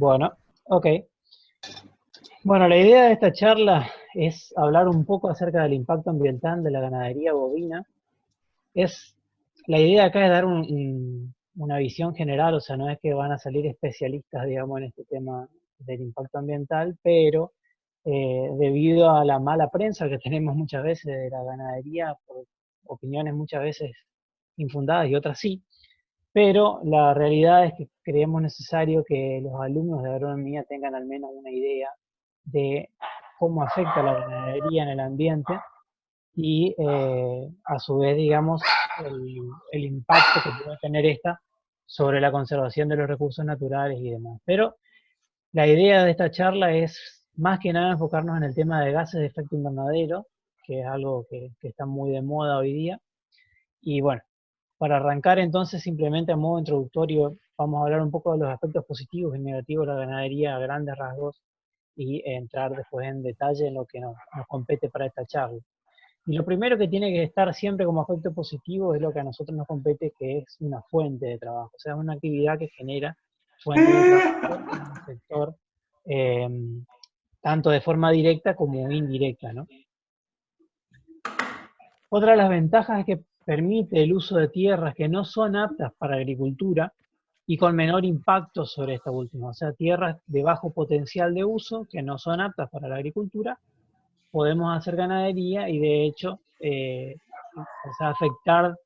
Bueno, ok. Bueno, la idea de esta charla es hablar un poco acerca del impacto ambiental de la ganadería bovina. Es, la idea acá es dar una visión general, o sea, no es que van a salir especialistas, digamos, en este tema del impacto ambiental, pero debido a la mala prensa que tenemos muchas veces de la ganadería, por opiniones muchas veces infundadas y otras sí, pero la realidad es que creemos necesario que los alumnos de agronomía tengan al menos una idea de cómo afecta la ganadería en el ambiente y a su vez, digamos, el impacto que puede tener esta sobre la conservación de los recursos naturales y demás. Pero la idea de esta charla es más que nada enfocarnos en el tema de gases de efecto invernadero, que es algo que está muy de moda hoy día. Y bueno, para arrancar entonces, simplemente a modo introductorio, vamos a hablar un poco de los aspectos positivos y negativos de la ganadería a grandes rasgos y entrar después en detalle en lo que nos compete para esta charla. Y lo primero que tiene que estar siempre como aspecto positivo es lo que a nosotros nos compete, que es una fuente de trabajo, o sea, es una actividad que genera fuentes de trabajo en el sector, eh, tanto de forma directa como indirecta, ¿no? Otra de las ventajas es que permite el uso de tierras que no son aptas para agricultura y con menor impacto sobre esta última, o sea, tierras de bajo potencial de uso que no son aptas para la agricultura, podemos hacer ganadería y de hecho, o sea, afectar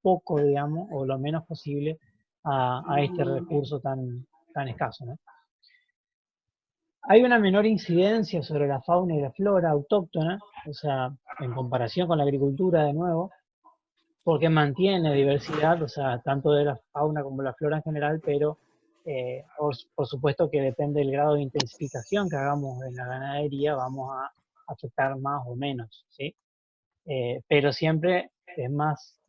poco, digamos, o lo menos posible a este recurso tan escaso, ¿no? Hay una menor incidencia sobre la fauna y la flora autóctona, o sea, en comparación con la agricultura de nuevo, porque mantiene diversidad, o sea, tanto de la fauna como de la flora en general, pero por supuesto que depende del grado de intensificación que hagamos en la ganadería, vamos a afectar más o menos, ¿sí? Pero siempre es más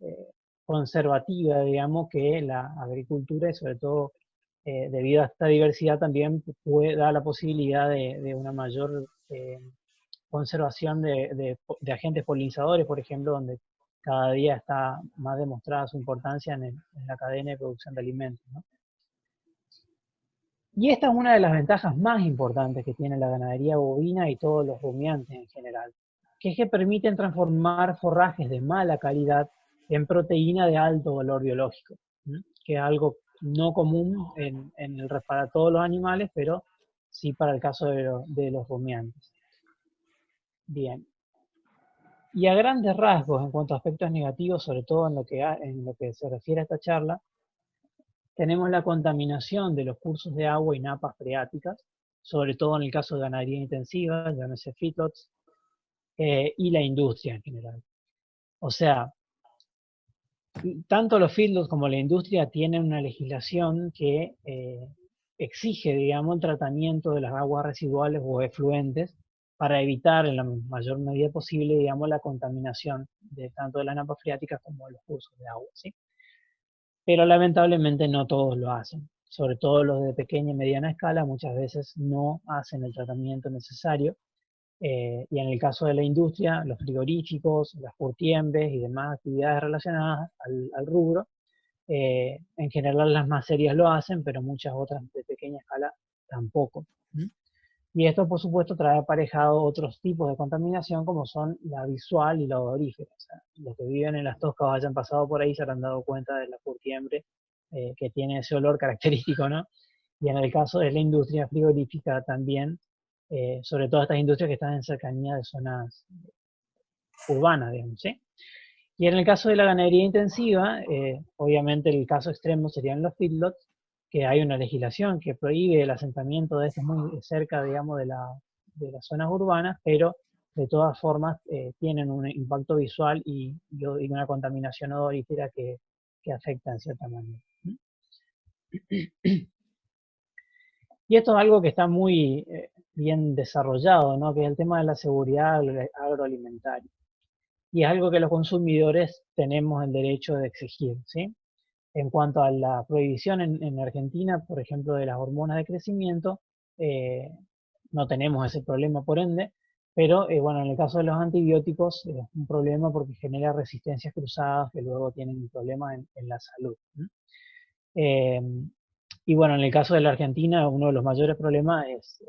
conservativa, digamos, que la agricultura y sobre todo debido a esta diversidad también puede dar la posibilidad de una mayor conservación de agentes polinizadores, por ejemplo, donde cada día está más demostrada su importancia en la cadena de producción de alimentos, ¿no? Y esta es una de las ventajas más importantes que tiene la ganadería bovina y todos los rumiantes en general, que es que permiten transformar forrajes de mala calidad en proteína de alto valor biológico, ¿sí? Que es algo no común para todos los animales, pero sí para el caso de los rumiantes. Bien. Y a grandes rasgos, en cuanto a aspectos negativos, sobre todo en lo que se refiere a esta charla, tenemos la contaminación de los cursos de agua y napas freáticas, sobre todo en el caso de ganadería intensiva, llámese feedlots, y la industria en general. O sea, tanto los feedlots como la industria tienen una legislación que exige, digamos, el tratamiento de las aguas residuales o efluentes para evitar en la mayor medida posible, digamos, la contaminación de tanto de las napas freáticas como de los cursos de agua, ¿sí? Pero lamentablemente no todos lo hacen, sobre todo los de pequeña y mediana escala muchas veces no hacen el tratamiento necesario, y en el caso de la industria, los frigoríficos, las curtiembres y demás actividades relacionadas al rubro, en general las más serias lo hacen, pero muchas otras de pequeña escala tampoco. ¿Mm? Y esto, por supuesto, trae aparejado otros tipos de contaminación como son la visual y la odorífera. O sea, los que viven en las toscas o hayan pasado por ahí se habrán dado cuenta de la curtiembre que tiene ese olor característico, ¿no? Y en el caso de la industria frigorífica también, sobre todo estas industrias que están en cercanía de zonas urbanas, digamos, ¿sí? Y en el caso de la ganadería intensiva, obviamente el caso extremo serían los feedlots, que hay una legislación que prohíbe el asentamiento de estos muy cerca, digamos, de las zonas urbanas, pero de todas formas tienen un impacto visual y una contaminación odorífera que afecta en cierta manera. Y esto es algo que está muy bien desarrollado, ¿no? Que es el tema de la seguridad agroalimentaria. Y es algo que los consumidores tenemos el derecho de exigir, ¿sí? En cuanto a la prohibición en Argentina, por ejemplo, de las hormonas de crecimiento, eh, no tenemos ese problema por ende, pero bueno, en el caso de los antibióticos es un problema porque genera resistencias cruzadas que luego tienen problemas en la salud. Eh, Y bueno, en el caso de la Argentina, uno de los mayores problemas es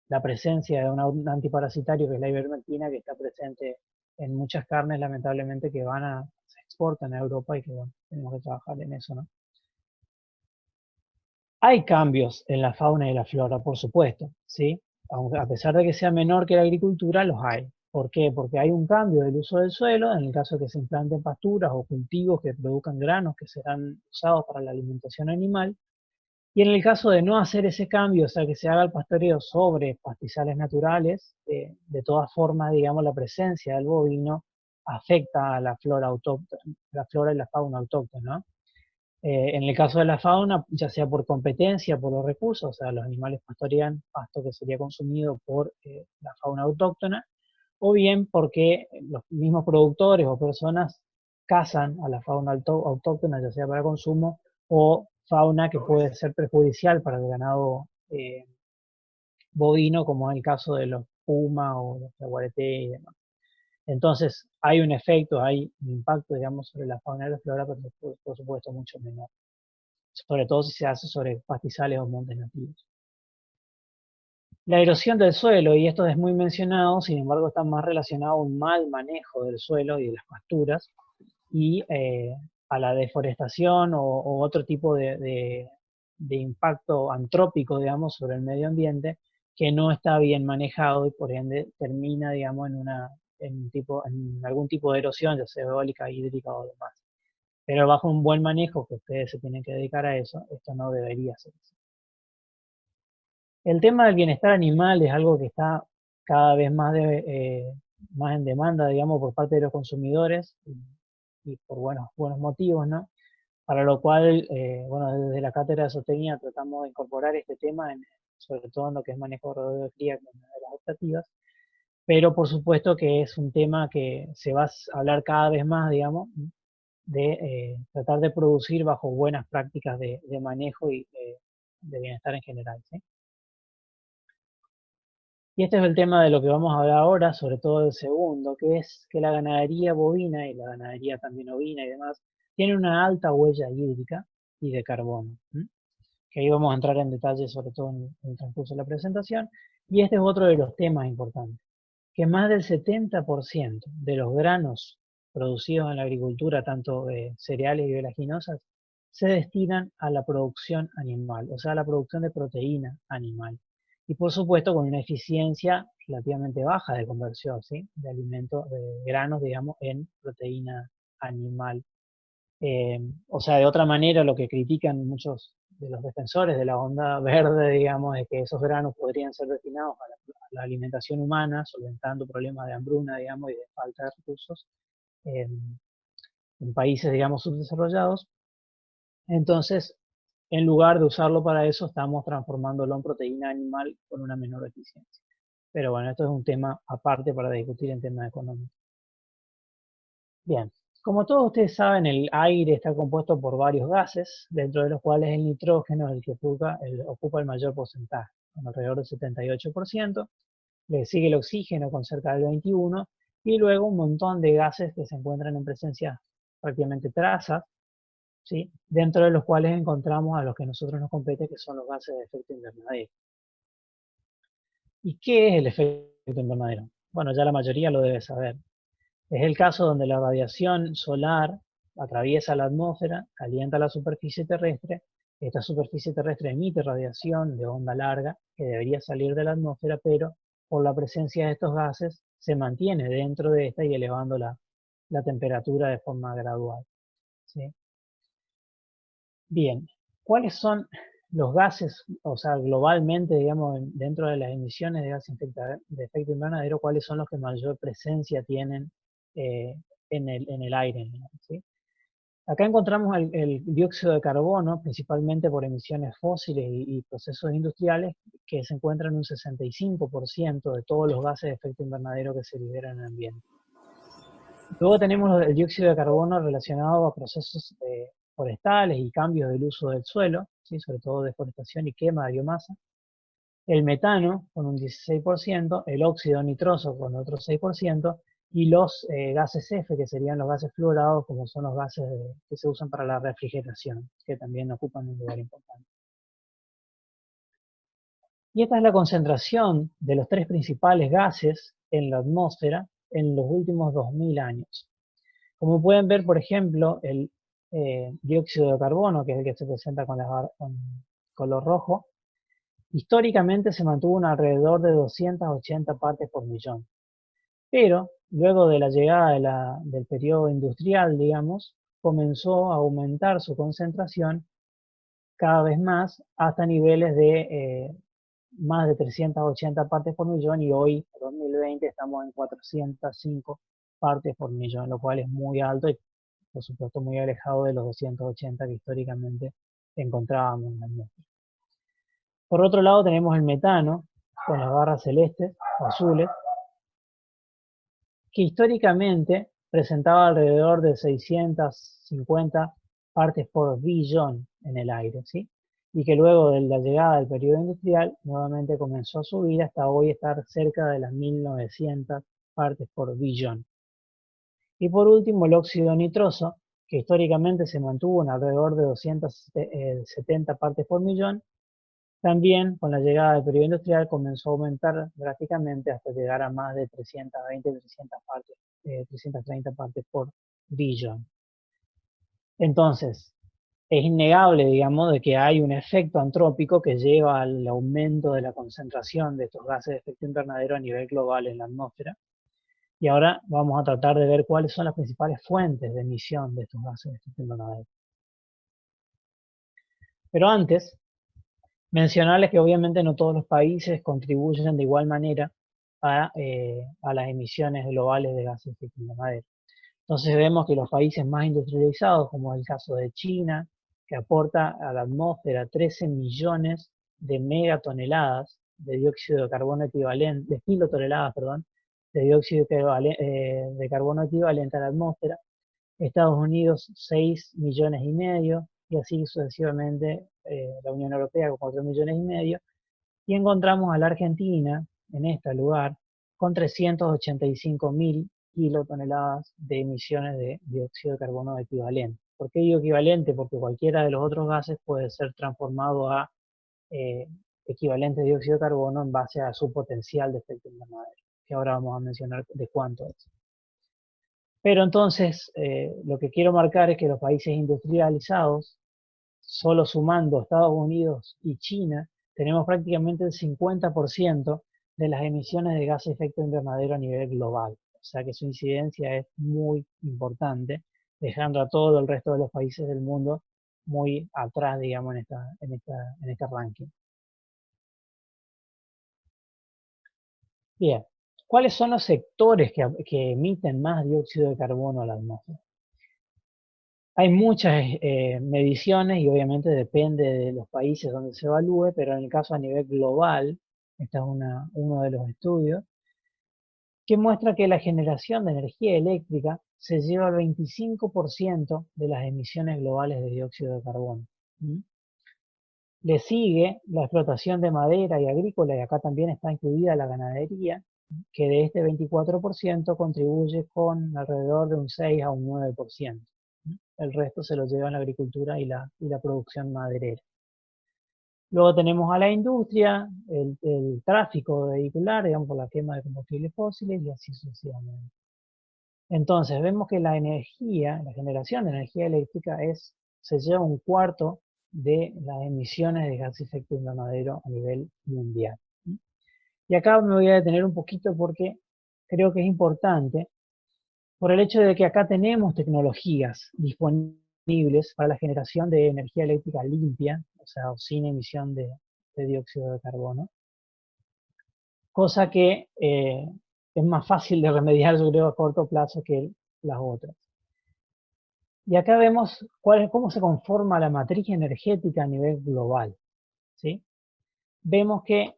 la presencia de un antiparasitario que es la ivermectina, que está presente en muchas carnes, lamentablemente, que se exportan a Europa y que bueno, tenemos que trabajar en eso, ¿no? Hay cambios en la fauna y la flora, por supuesto, ¿sí? Aunque a pesar de que sea menor que la agricultura, los hay. ¿Por qué? Porque hay un cambio del uso del suelo, en el caso de que se implanten pasturas o cultivos que produzcan granos que serán usados para la alimentación animal. Y en el caso de no hacer ese cambio, o sea, que se haga el pastoreo sobre pastizales naturales, de todas formas, digamos, la presencia del bovino afecta a la flora autóctona, la flora y la fauna autóctona, ¿no? En el caso de la fauna, ya sea por competencia, por los recursos, o sea, los animales pastorean pasto que sería consumido por la fauna autóctona, o bien porque los mismos productores o personas cazan a la fauna autóctona, ya sea para consumo, o fauna que puede ser perjudicial para el ganado bovino, como es el caso de los pumas o los jaguaretes y demás. Entonces, hay un efecto, hay un impacto, digamos, sobre la fauna y la flora, pero por supuesto mucho menor, sobre todo si se hace sobre pastizales o montes nativos. La erosión del suelo, y esto es muy mencionado, sin embargo está más relacionado a un mal manejo del suelo y de las pasturas y a la deforestación o otro tipo de impacto antrópico, digamos, sobre el medio ambiente que no está bien manejado y por ende termina, digamos, en algún tipo de erosión, ya sea eólica, hídrica o demás. Pero bajo un buen manejo, que ustedes se tienen que dedicar a eso, esto no debería ser así. El tema del bienestar animal es algo que está cada vez más en demanda, digamos, por parte de los consumidores y por buenos motivos, ¿no? Para lo cual, bueno, desde la cátedra de zootecnia tratamos de incorporar este tema, sobre todo en lo que es manejo de rodeo de cría, como una de las optativas, pero por supuesto que es un tema que se va a hablar cada vez más, digamos, de tratar de producir bajo buenas prácticas de manejo y de bienestar en general, ¿sí? Y este es el tema de lo que vamos a hablar ahora, sobre todo el segundo, que es que la ganadería bovina y la ganadería también ovina y demás, tiene una alta huella hídrica y de carbono, que ahí vamos a entrar en detalle, sobre todo en el transcurso de la presentación. Y este es otro de los temas importantes, que más del 70% de los granos producidos en la agricultura, tanto cereales y oleaginosas, se destinan a la producción animal, o sea, a la producción de proteína animal. Y por supuesto con una eficiencia relativamente baja de conversión, ¿sí? De alimentos, de granos, digamos, en proteína animal. O sea, de otra manera, lo que critican muchos de los defensores de la onda verde, digamos, es que esos granos podrían ser destinados a la alimentación humana, solventando problemas de hambruna, digamos, y de falta de recursos en países, digamos, subdesarrollados. Entonces, en lugar de usarlo para eso, estamos transformándolo en proteína animal con una menor eficiencia. Pero bueno, esto es un tema aparte para discutir en temas económicos. Bien, como todos ustedes saben, el aire está compuesto por varios gases, dentro de los cuales el nitrógeno es el que ocupa el mayor porcentaje, con alrededor del 78%, le sigue el oxígeno con cerca del 21%, y luego un montón de gases que se encuentran en presencia prácticamente trazas, ¿sí? Dentro de los cuales encontramos a los que a nosotros nos compete, que son los gases de efecto invernadero. ¿Y qué es el efecto invernadero? Bueno, ya la mayoría lo debe saber. Es el caso donde la radiación solar atraviesa la atmósfera, calienta la superficie terrestre, esta superficie terrestre emite radiación de onda larga que debería salir de la atmósfera, pero por la presencia de estos gases se mantiene dentro de esta y elevando la temperatura de forma gradual, ¿sí? Bien, ¿cuáles son los gases, o sea, globalmente, digamos, dentro de las emisiones de gases de efecto invernadero, cuáles son los que mayor presencia tienen eh, en el aire, ¿sí? Acá encontramos el dióxido de carbono, principalmente por emisiones fósiles y procesos industriales, que se encuentran en un 65% de todos los gases de efecto invernadero que se liberan en el ambiente. Luego tenemos el dióxido de carbono relacionado a procesos forestales y cambios del uso del suelo, ¿sí? Sobre todo deforestación y quema de biomasa. El metano con un 16%, el óxido nitroso con otro 6%, y los gases F, que serían los gases fluorados, como son los gases que se usan para la refrigeración, que también ocupan un lugar importante. Y esta es la concentración de los tres principales gases en la atmósfera en los últimos 2000 años. Como pueden ver, por ejemplo, el dióxido de carbono, que es el que se presenta con color rojo, históricamente se mantuvo alrededor de 280 partes por millón. Pero luego de la llegada del periodo industrial, digamos, comenzó a aumentar su concentración cada vez más hasta niveles de más de 380 partes por millón, y hoy, en 2020, estamos en 405 partes por millón, lo cual es muy alto y por supuesto muy alejado de los 280 que históricamente encontrábamos en la atmósfera. Por otro lado tenemos el metano, con las barras celestes o azules, que históricamente presentaba alrededor de 650 partes por billón en el aire, ¿sí? Y que luego de la llegada del periodo industrial nuevamente comenzó a subir hasta hoy estar cerca de las 1900 partes por billón. Y por último el óxido nitroso, que históricamente se mantuvo en alrededor de 270 partes por millón, también con la llegada del periodo industrial comenzó a aumentar drásticamente hasta llegar a más de 330 partes por billón. Entonces, es innegable, digamos, de que hay un efecto antrópico que lleva al aumento de la concentración de estos gases de efecto invernadero a nivel global en la atmósfera. Y ahora vamos a tratar de ver cuáles son las principales fuentes de emisión de estos gases de efecto invernadero. Pero antes, mencionarles que obviamente no todos los países contribuyen de igual manera a las emisiones globales de gases de efecto invernadero. Entonces vemos que los países más industrializados, como es el caso de China, que aporta a la atmósfera 13 millones de megatoneladas de dióxido de carbono equivalente, de kilotoneladas, perdón, de dióxido de carbono equivalente a la atmósfera. Estados Unidos 6 millones y medio, y así sucesivamente la Unión Europea con 4 millones y medio, y encontramos a la Argentina en este lugar con 385.000 kilotoneladas de emisiones de dióxido de carbono equivalente. ¿Por qué digo equivalente? Porque cualquiera de los otros gases puede ser transformado a equivalente de dióxido de carbono en base a su potencial de efecto invernadero, que ahora vamos a mencionar de cuánto es. Pero entonces, lo que quiero marcar es que los países industrializados, solo sumando Estados Unidos y China, tenemos prácticamente el 50% de las emisiones de gases de efecto invernadero a nivel global. O sea que su incidencia es muy importante, dejando a todo el resto de los países del mundo muy atrás, digamos, en este ranking. Bien, ¿cuáles son los sectores que emiten más dióxido de carbono a la atmósfera? Hay muchas mediciones y obviamente depende de los países donde se evalúe, pero en el caso a nivel global, este es uno de los estudios, que muestra que la generación de energía eléctrica se lleva el 25% de las emisiones globales de dióxido de carbono. Le sigue la explotación de madera y agrícola, y acá también está incluida la ganadería, que de este 24% contribuye con alrededor de un 6 a un 9%. El resto se lo lleva la agricultura y la producción maderera. Luego tenemos a la industria, el tráfico vehicular, digamos, por la quema de combustibles fósiles y así sucesivamente. Entonces vemos que la energía, la generación de energía eléctrica se lleva un cuarto de las emisiones de gas de efecto invernadero a nivel mundial. Y acá me voy a detener un poquito porque creo que es importante por el hecho de que acá tenemos tecnologías disponibles para la generación de energía eléctrica limpia, o sea, sin emisión de dióxido de carbono, cosa que es más fácil de remediar, yo creo, a corto plazo que las otras. Y acá vemos cómo se conforma la matriz energética a nivel global, ¿sí? Vemos que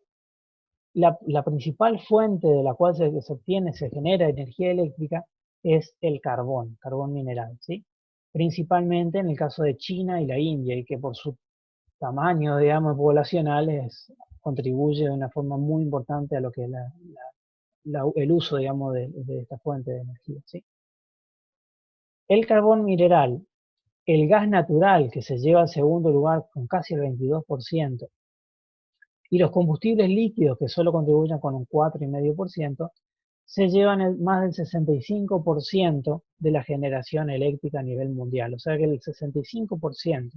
la principal fuente de la cual se genera energía eléctrica es el carbón mineral, ¿sí? Principalmente en el caso de China y la India, y que por su tamaño, digamos, poblacional contribuye de una forma muy importante a lo que es el uso, digamos, de esta fuente de energía, ¿sí? El carbón mineral, el gas natural, que se lleva al segundo lugar con casi el 22%, Y los combustibles líquidos, que solo contribuyen con un 4,5%, se llevan más del 65% de la generación eléctrica a nivel mundial. O sea que el 65%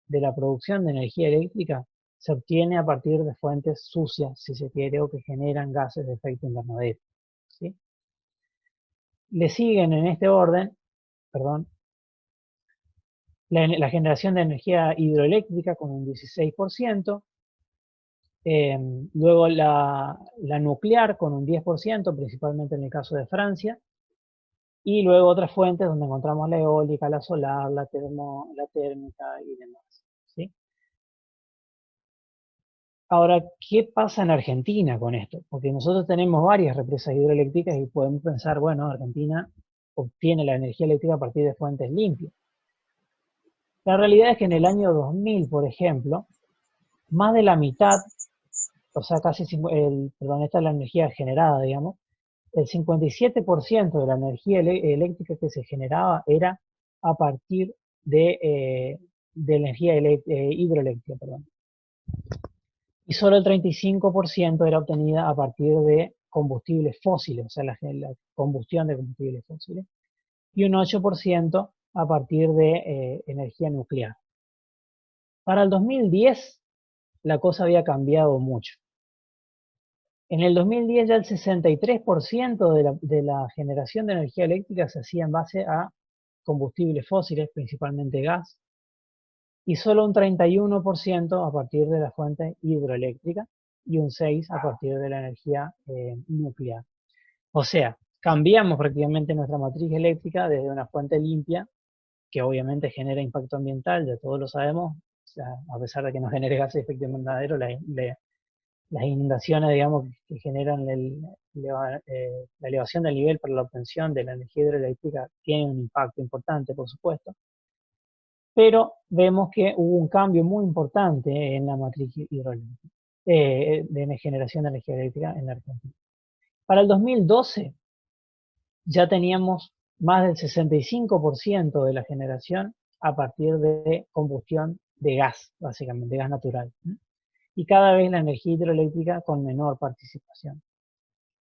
de la producción de energía eléctrica se obtiene a partir de fuentes sucias, si se quiere, o que generan gases de efecto invernadero, ¿sí? Le siguen en este orden, perdón, la generación de energía hidroeléctrica con un 16%, luego la nuclear con un 10%, principalmente en el caso de Francia, y luego otras fuentes donde encontramos la eólica, la solar, la térmica y demás, ¿sí? Ahora, ¿qué pasa en Argentina con esto? Porque nosotros tenemos varias represas hidroeléctricas y podemos pensar, bueno, Argentina obtiene la energía eléctrica a partir de fuentes limpias. La realidad es que en el año 2000, por ejemplo, más de la mitad, o sea, perdón, esta es la energía generada, digamos, el 57% de la energía eléctrica que se generaba era a partir de energía hidroeléctrica, perdón. Y solo el 35% era obtenida a partir de combustibles fósiles, o sea, la combustión de combustibles fósiles, y un 8% a partir de energía nuclear. Para el 2010, la cosa había cambiado mucho. En el 2010 ya el 63% de la generación de energía eléctrica se hacía en base a combustibles fósiles, principalmente gas, y solo un 31% a partir de la fuente hidroeléctrica y un 6% a partir de la energía nuclear. O sea, cambiamos prácticamente nuestra matriz eléctrica desde una fuente limpia, que obviamente genera impacto ambiental, ya todos lo sabemos, o sea, a pesar de que no genere gases de efecto invernadero, las inundaciones, digamos, que generan la elevación del nivel para la obtención de la energía hidroeléctrica tienen un impacto importante, por supuesto. Pero vemos que hubo un cambio muy importante en la matriz hidroeléctrica, de generación de energía eléctrica en la Argentina. Para el 2012 ya teníamos más del 65% de la generación a partir de combustión de gas, básicamente, de gas natural. Y cada vez la energía hidroeléctrica con menor participación.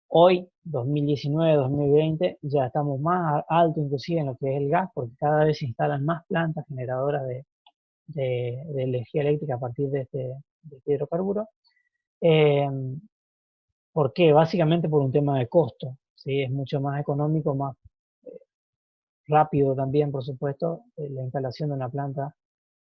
Hoy, 2019, 2020, ya estamos más alto inclusive en lo que es el gas, porque cada vez se instalan más plantas generadoras de energía eléctrica a partir de este hidrocarburo. ¿Por qué? Básicamente por un tema de costo, ¿sí? Es mucho más económico, más rápido también, por supuesto, la instalación de una planta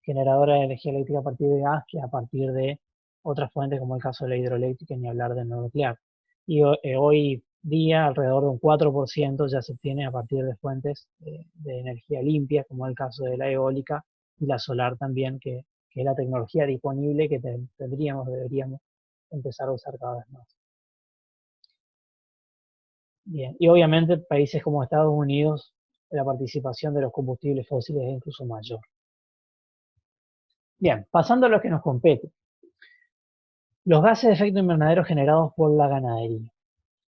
generadora de energía eléctrica a partir de gas que a partir de otras fuentes como el caso de la hidroeléctrica, ni hablar de no nuclear. Y hoy día alrededor de un 4% ya se obtiene a partir de fuentes de energía limpia, como el caso de la eólica y la solar también, que es la tecnología disponible que deberíamos empezar a usar cada vez más. Bien, y obviamente países como Estados Unidos, la participación de los combustibles fósiles es incluso mayor. Bien, pasando a lo que nos compete. Los gases de efecto invernadero generados por la ganadería.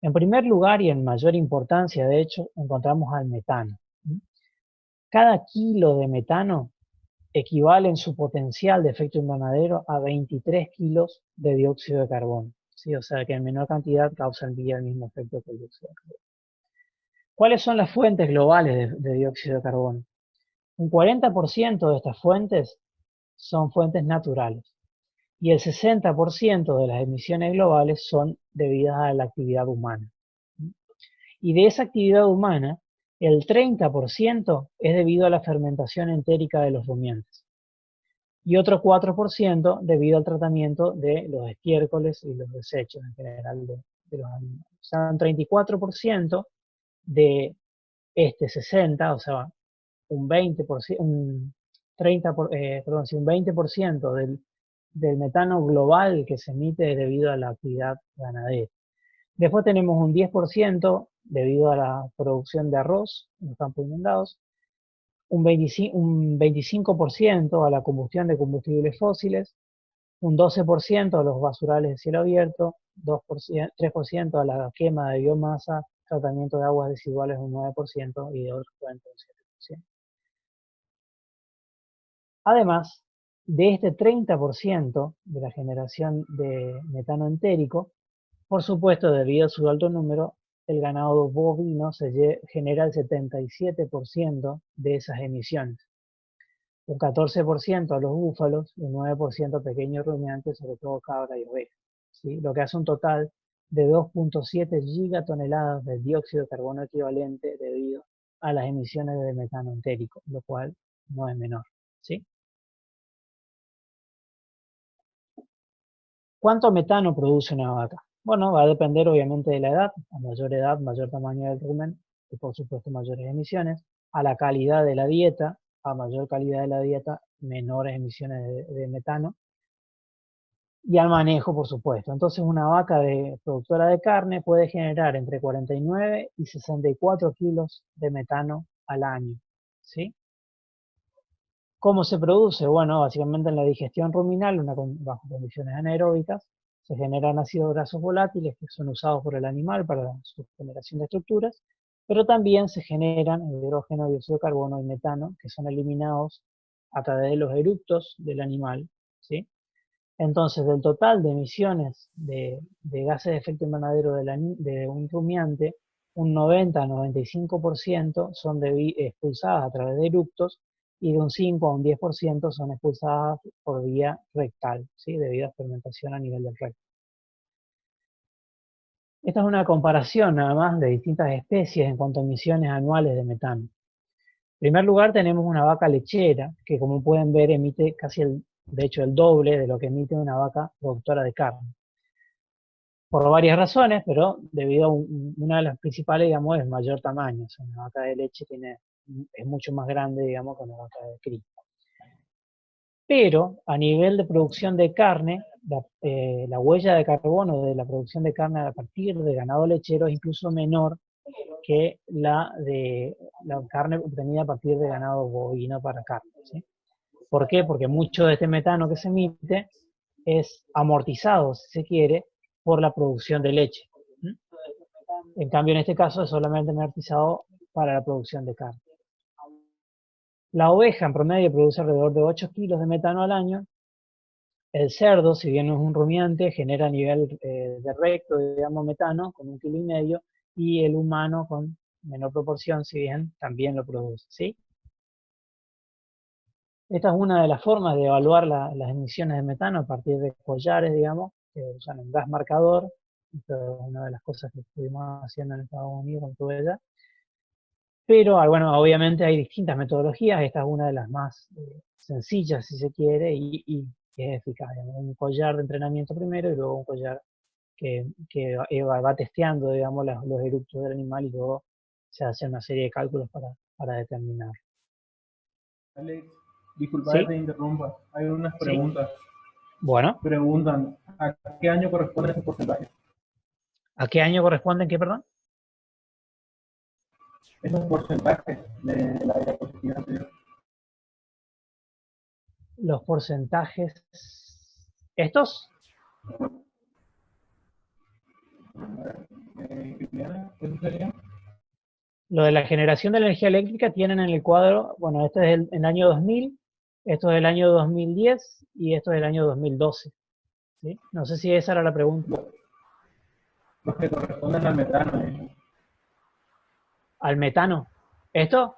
En primer lugar y en mayor importancia, de hecho, encontramos al metano. Cada kilo de metano equivale en su potencial de efecto invernadero a 23 kilos de dióxido de carbono. ¿Sí? O sea que en menor cantidad causa el mismo efecto que el dióxido de carbono. ¿Cuáles son las fuentes globales de dióxido de carbono? Un 40% de estas fuentes son fuentes naturales y el 60% de las emisiones globales son debidas a la actividad humana. Y de esa actividad humana, el 30% es debido a la fermentación entérica de los rumiantes y otro 4% debido al tratamiento de los estiércoles y los desechos en general de los animales. O sea, un 34% de este 60%, o sea, un 20%, un 20% del metano global que se emite debido a la actividad ganadera. Después tenemos un 10% debido a la producción de arroz en los campos inundados, un 25% a la combustión de combustibles fósiles, un 12% a los basurales de cielo abierto, 3% a la quema de biomasa, tratamiento de aguas residuales un 9% y de otros fuentes un 7%. Además, de este 30% de la generación de metano entérico, por supuesto, debido a su alto número, el ganado bovino genera el 77% de esas emisiones, un 14% a los búfalos y un 9% a pequeños rumiantes, sobre todo cabra y oveja, ¿sí? Lo que hace un total de 2.7 gigatoneladas de dióxido de carbono equivalente debido a las emisiones de metano entérico, lo cual no es menor, ¿sí? ¿Cuánto metano produce una vaca? Bueno, va a depender obviamente de la edad, mayor tamaño del rumen y por supuesto mayores emisiones, a la calidad de la dieta, a mayor calidad de la dieta, menores emisiones de metano, y al manejo, por supuesto. Entonces una vaca productora de carne puede generar entre 49 y 64 kilos de metano al año, ¿sí? ¿Cómo se produce? Bueno, básicamente en la digestión ruminal, bajo condiciones anaeróbicas, se generan ácidos grasos volátiles que son usados por el animal para su generación de estructuras, pero también se generan hidrógeno, dióxido de carbono y metano, que son eliminados a través de los eructos del animal, ¿sí? Entonces, del total de emisiones de gases de efecto invernadero de un rumiante, un 90-95% son expulsadas a través de eructos y de un 5 a un 10% son expulsadas por vía rectal, ¿sí? Debido a fermentación a nivel del recto. Esta es una comparación nada más de distintas especies en cuanto a emisiones anuales de metano. En primer lugar tenemos una vaca lechera, que como pueden ver emite de hecho el doble de lo que emite una vaca productora de carne. Por varias razones, pero debido a una de las principales, digamos, es mayor tamaño. O sea, una vaca de leche es mucho más grande, digamos, que una vaca de cría. Pero a nivel de producción de carne, la huella de carbono de la producción de carne a partir de ganado lechero es incluso menor que la de la carne obtenida a partir de ganado bovino para carne, ¿sí? ¿Por qué? Porque mucho de este metano que se emite es amortizado, si se quiere, por la producción de leche. En cambio, en este caso es solamente amortizado para la producción de carne. La oveja en promedio produce alrededor de 8 kilos de metano al año. El cerdo, si bien no es un rumiante, genera a nivel de recto, digamos, metano con 1,5 kilos, y el humano con menor proporción, si bien también lo produce, ¿sí? Esta es una de las formas de evaluar las emisiones de metano a partir de collares, digamos, que usan un gas marcador. Esto es una de las cosas que estuvimos haciendo en Estados Unidos con todo ella. Pero, bueno, obviamente hay distintas metodologías. Esta es una de las más sencillas, si se quiere, y es eficaz. Digamos, un collar de entrenamiento primero y luego un collar que va testeando, digamos, los eructos del animal y luego se hace una serie de cálculos para determinar. Alex, disculpa que ¿Sí? te interrumpa. Hay unas ¿Sí? preguntas. Bueno, Preguntan, ¿a qué año corresponde ese porcentaje? ¿a qué año corresponden qué, perdón? Esos porcentajes de la diapositiva anterior. Los porcentajes. ¿Estos? ¿Eso sería? Lo de la generación de la energía eléctrica tienen en el cuadro, bueno, este es el año 2000, esto es el año 2010 y esto es el año 2012. ¿Sí? No sé si esa era la pregunta. Los que corresponden al metano. ¿Al metano? ¿Esto?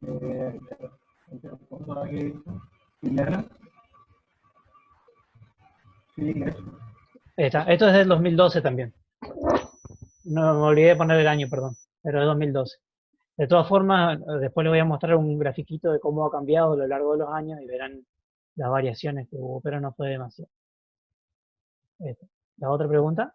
Eh, Sí, eso. Esto es del 2012 también. No me olvidé de poner el año, perdón, pero es 2012. De todas formas, después les voy a mostrar un grafiquito de cómo ha cambiado a lo largo de los años y verán las variaciones que hubo, pero no fue demasiado. ¿La otra pregunta?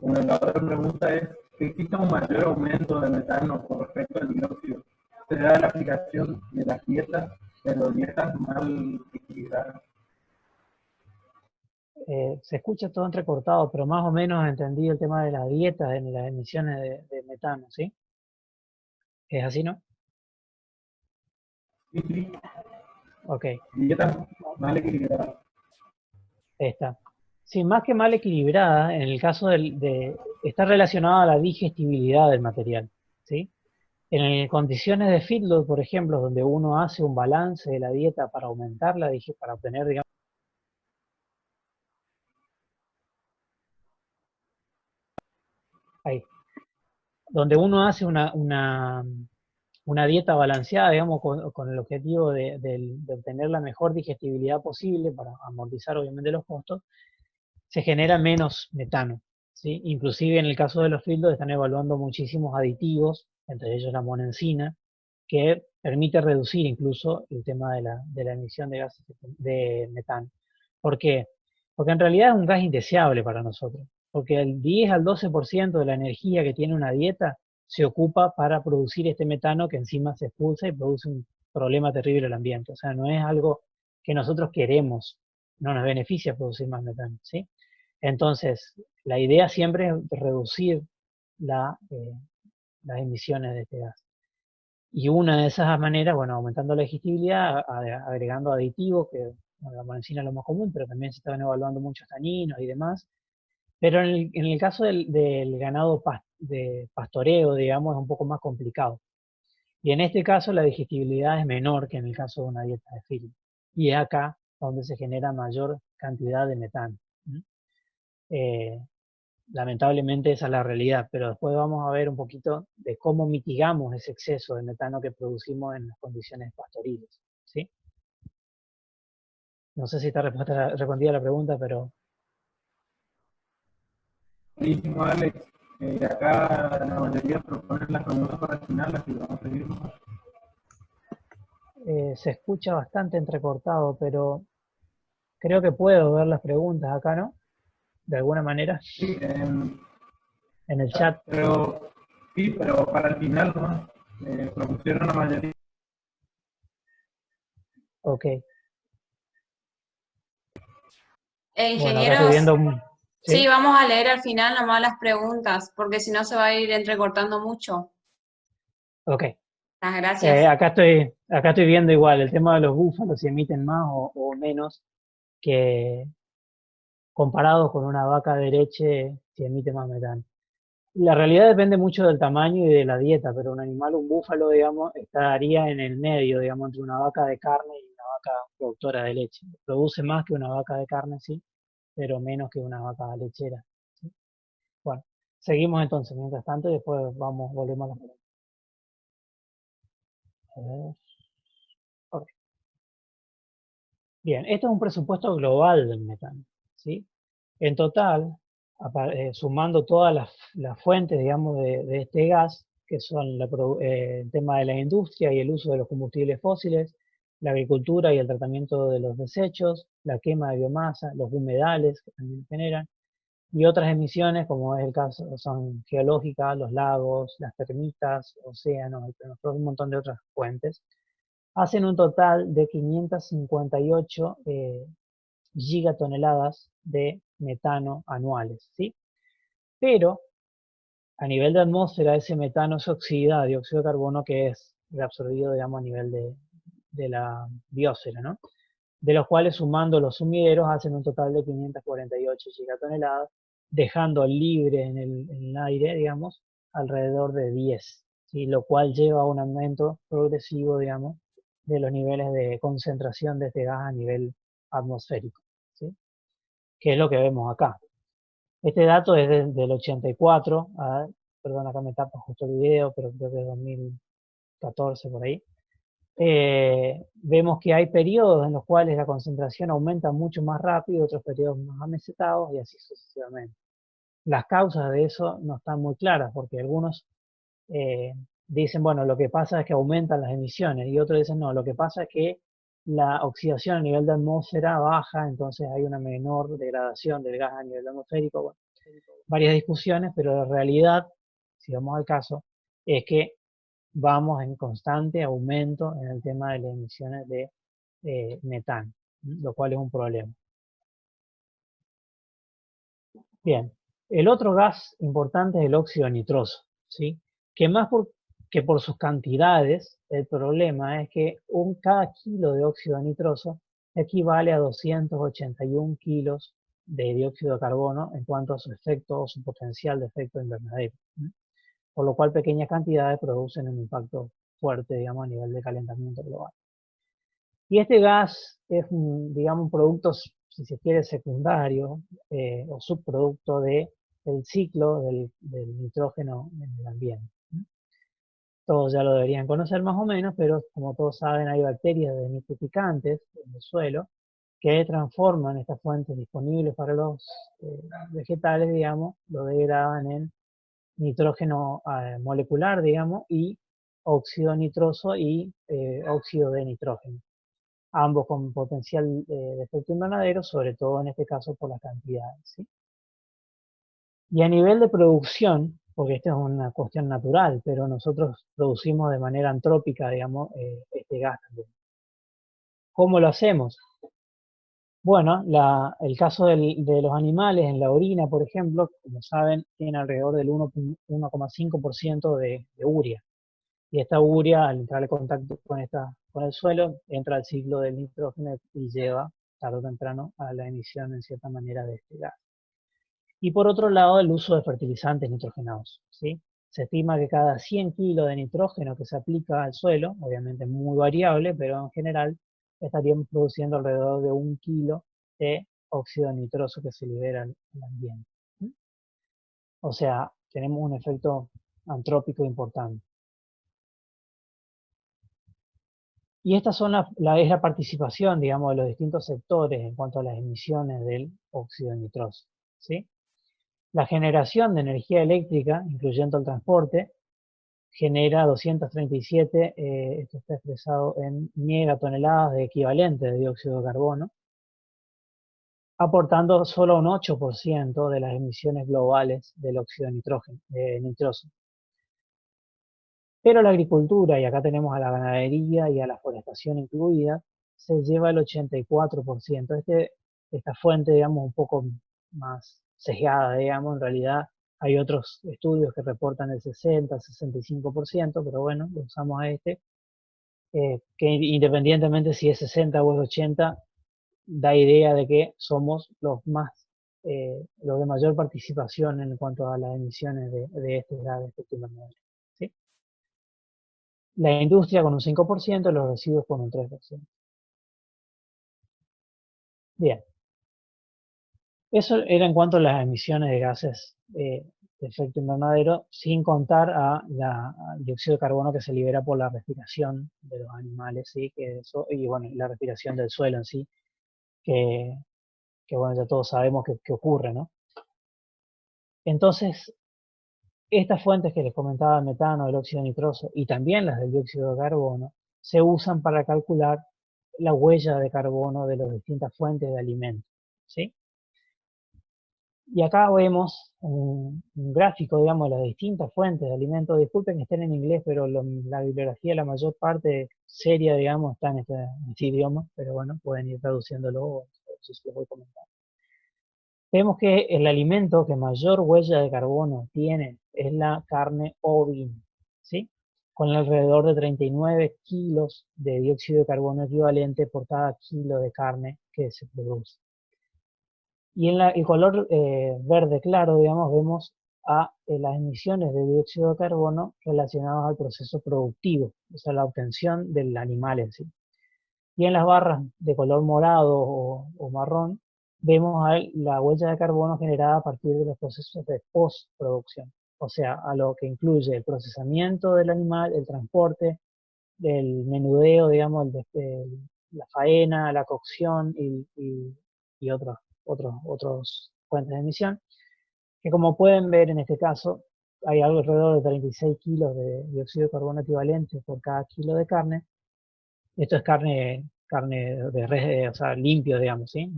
Bueno, la otra pregunta es, ¿existe un mayor aumento de metano con respecto al dióxido? ¿Se da la aplicación de las dietas, pero dietas mal equilibradas? Se escucha todo entrecortado, pero más o menos entendí el tema de las dietas en las emisiones de metano, ¿sí? ¿Es así, no? Sí, sí, Ok, dietas mal equilibradas. está. Sí, más que mal equilibrada, en el caso está relacionada a la digestibilidad del material, ¿sí? En condiciones de feedlot, por ejemplo, donde uno hace un balance de la dieta para aumentar la digestión, para obtener, digamos, ahí, donde uno hace una dieta balanceada, digamos, con el objetivo de obtener la mejor digestibilidad posible para amortizar obviamente los costos, se genera menos metano, ¿sí? Inclusive en el caso de los filtros están evaluando muchísimos aditivos, entre ellos la monencina, que permite reducir incluso el tema de la emisión de gases de metano. ¿Por qué? Porque en realidad es un gas indeseable para nosotros, porque el 10 al 12% de la energía que tiene una dieta se ocupa para producir este metano que encima se expulsa y produce un problema terrible al ambiente. O sea, no es algo que nosotros queremos, no nos beneficia producir más metano, ¿sí? Entonces, la idea siempre es reducir las emisiones de este gas. Y una de esas maneras, bueno, aumentando la digestibilidad, agregando aditivos, que bueno, la monencina es lo más común, pero también se están evaluando muchos taninos y demás. Pero en el caso del ganado de pastoreo, digamos, es un poco más complicado. Y en este caso la digestibilidad es menor que en el caso de una dieta de film. Y es acá donde se genera mayor cantidad de metano. Eh, Lamentablemente esa es la realidad, pero después vamos a ver un poquito de cómo mitigamos ese exceso de metano que producimos en las condiciones pastoriles, ¿sí? No sé si está respondida la pregunta, pero Buenísimo, Alex. Acá la mayoría proponen las preguntas para el final, así que vamos a seguir. se escucha bastante entrecortado, pero creo que puedo ver las preguntas acá, ¿no? De alguna manera, Sí, en el chat. pero, sí, pero para el final, ¿no? Propusieron la mayoría. Ok. Bueno, acá estoy Ingenieros, viendo, sí, ¿sí? vamos a leer al final nomás las preguntas, porque si no se va a ir entrecortando mucho. Ok. Las gracias. Acá estoy viendo igual el tema de los búfalos, si emiten más o menos que comparados con una vaca de leche, si emite más metano. La realidad depende mucho del tamaño y de la dieta, pero un animal, un búfalo, digamos, estaría en el medio, digamos, entre una vaca de carne y una vaca productora de leche. Produce más que una vaca de carne, sí, pero menos que una vaca lechera, ¿sí? Bueno, seguimos entonces, mientras tanto, y después volvemos a la pregunta. A ver, ok. Bien, esto es un presupuesto global del metano, ¿sí? En total, sumando todas las fuentes, digamos, de este gas, que son el tema de la industria y el uso de los combustibles fósiles, la agricultura y el tratamiento de los desechos, la quema de biomasa, los humedales que también generan, y otras emisiones, como es el caso, son geológicas, los lagos, las termitas, océanos, un montón de otras fuentes, hacen un total de 558 gigatoneladas de metano anuales, ¿sí? Pero a nivel de atmósfera ese metano se oxida a dióxido de carbono que es reabsorbido, digamos, a nivel de la biosfera, ¿no? De los cuales sumando los sumideros hacen un total de 548 gigatoneladas, dejando libre en el aire, digamos, alrededor de 10, ¿sí? Lo cual lleva a un aumento progresivo, digamos, de los niveles de concentración de este gas a nivel atmosférico, ¿sí? Que es lo que vemos acá. Este dato es del 84, perdón, acá me tapa justo el video, pero creo que es 2014 por ahí. Vemos que hay periodos en los cuales la concentración aumenta mucho más rápido, otros periodos más amesetados y así sucesivamente. Las causas de eso no están muy claras porque algunos eh, dicen, bueno, lo que pasa es que aumentan las emisiones y otros dicen, no, lo que pasa es que la oxidación a nivel de atmósfera baja, entonces hay una menor degradación del gas a nivel atmosférico. Bueno, varias discusiones, pero la realidad, si vamos al caso, es que vamos en constante aumento en el tema de las emisiones de metano, lo cual es un problema. Bien, el otro gas importante es el óxido nitroso, ¿sí? Que más que por sus cantidades, el problema es que cada kilo de óxido nitroso equivale a 281 kilos de dióxido de carbono en cuanto a su efecto o su potencial de efecto invernadero. Por lo cual pequeñas cantidades producen un impacto fuerte, digamos, a nivel de calentamiento global. Y este gas es, digamos, un producto, si se quiere, secundario o subproducto del ciclo del nitrógeno en el ambiente. Todos ya lo deberían conocer más o menos, pero como todos saben, hay bacterias nitroficantes en el suelo que transforman estas fuentes disponibles para los vegetales, digamos, lo degradan en nitrógeno molecular, digamos, y óxido nitroso y óxido de nitrógeno. Ambos con potencial de efecto invernadero, sobre todo en este caso por las cantidades, ¿sí? Y a nivel de producción, porque esto es una cuestión natural, pero nosotros producimos de manera antrópica, digamos, este gas también. ¿Cómo lo hacemos? Bueno, el caso de los animales en la orina, por ejemplo, como saben, tiene alrededor del 1,5% de urea. Y esta urea, al entrar en contacto con el suelo, entra al ciclo del nitrógeno y lleva, tarde o temprano, a la emisión, en cierta manera, de este gas. Y por otro lado, el uso de fertilizantes nitrogenados, ¿sí? Se estima que cada 100 kilos de nitrógeno que se aplica al suelo, obviamente muy variable, pero en general estaríamos produciendo alrededor de 1 kilo de óxido nitroso que se libera al ambiente. O sea, tenemos un efecto antrópico importante. Y esta es la participación, digamos, de los distintos sectores en cuanto a las emisiones del óxido nitroso, ¿sí? La generación de energía eléctrica, incluyendo el transporte, genera 237, esto está expresado en megatoneladas de equivalente de dióxido de carbono, aportando solo un 8% de las emisiones globales del óxido nitroso. Pero la agricultura, y acá tenemos a la ganadería y a la forestación incluida, se lleva el 84%. Esta fuente, digamos, un poco más sesgada, digamos, en realidad hay otros estudios que reportan el 60, 65%, pero bueno, lo usamos a este, que independientemente si es 60 o es 80, da idea de que somos los de mayor participación en cuanto a las emisiones de este gas de efecto invernadero, ¿sí? La industria con un 5%, los residuos con un 3%. Bien, eso era en cuanto a las emisiones de gases de efecto invernadero, sin contar al dióxido de carbono que se libera por la respiración de los animales, ¿sí? Y bueno, la respiración del suelo en sí, que bueno, ya todos sabemos que ocurre, ¿no? Entonces, estas fuentes que les comentaba, el metano, el óxido nitroso y también las del dióxido de carbono, se usan para calcular la huella de carbono de las distintas fuentes de alimentos, ¿sí? Y acá vemos un gráfico, digamos, de las distintas fuentes de alimentos. Disculpen que estén en inglés, pero la bibliografía, la mayor parte seria, digamos, está en este idioma, pero bueno, pueden ir traduciéndolo o si se los voy comentando. Vemos que el alimento que mayor huella de carbono tiene es la carne ovina, ¿sí? Con alrededor de 39 kilos de dióxido de carbono equivalente por cada kilo de carne que se produce. Y en el color verde claro, digamos, vemos las emisiones de dióxido de carbono relacionadas al proceso productivo, o sea, la obtención del animal en sí. Y en las barras de color morado o marrón, vemos la huella de carbono generada a partir de los procesos de postproducción, o sea, a lo que incluye el procesamiento del animal, el transporte, el menudeo, digamos, la faena, la cocción y otros fuentes de emisión, que como pueden ver en este caso, hay alrededor de 36 kilos de dióxido de carbono equivalente por cada kilo de carne. Esto es carne de res, o sea, limpio, digamos, ¿sí?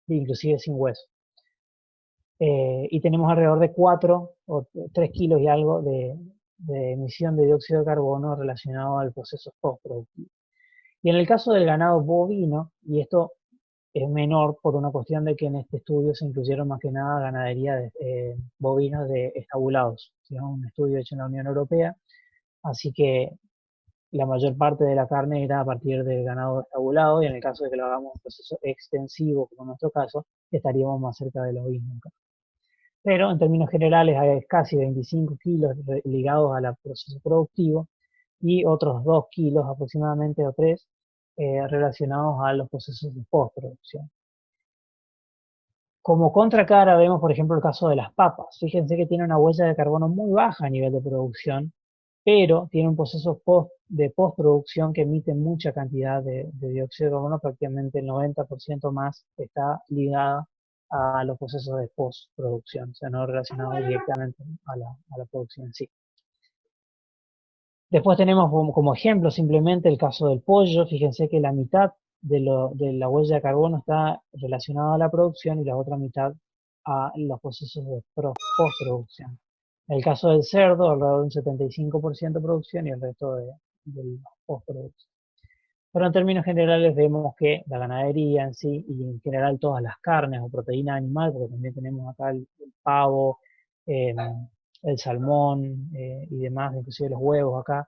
Inclusive sin hueso. Y tenemos alrededor de 4 o 3 kilos y algo de emisión de dióxido de carbono relacionado al proceso postproductivo. Y en el caso del ganado bovino, y esto es menor por una cuestión de que en este estudio se incluyeron más que nada ganadería de bovinos de estabulados. Es un estudio hecho en la Unión Europea, así que la mayor parte de la carne era a partir del ganado estabulado, y en el caso de que lo hagamos en proceso extensivo, como en nuestro caso, estaríamos más cerca de los mismos. Pero en términos generales hay casi 25 kilos ligados al proceso productivo y otros 2 kilos aproximadamente o 3 relacionados a los procesos de postproducción. Como contracara vemos, por ejemplo, el caso de las papas. Fíjense que tiene una huella de carbono muy baja a nivel de producción, pero tiene un proceso de postproducción que emite mucha cantidad de dióxido de carbono, prácticamente el 90% más está ligada a los procesos de postproducción, o sea, no relacionados directamente a la producción en sí. Después tenemos como ejemplo simplemente el caso del pollo. Fíjense que la mitad de la huella de carbono está relacionada a la producción y la otra mitad a los procesos de postproducción. En el caso del cerdo, alrededor de un 75% producción y el resto de postproducción. Pero en términos generales vemos que la ganadería en sí, y en general todas las carnes o proteína animal, porque también tenemos acá el pavo, el salmón y demás, inclusive los huevos acá,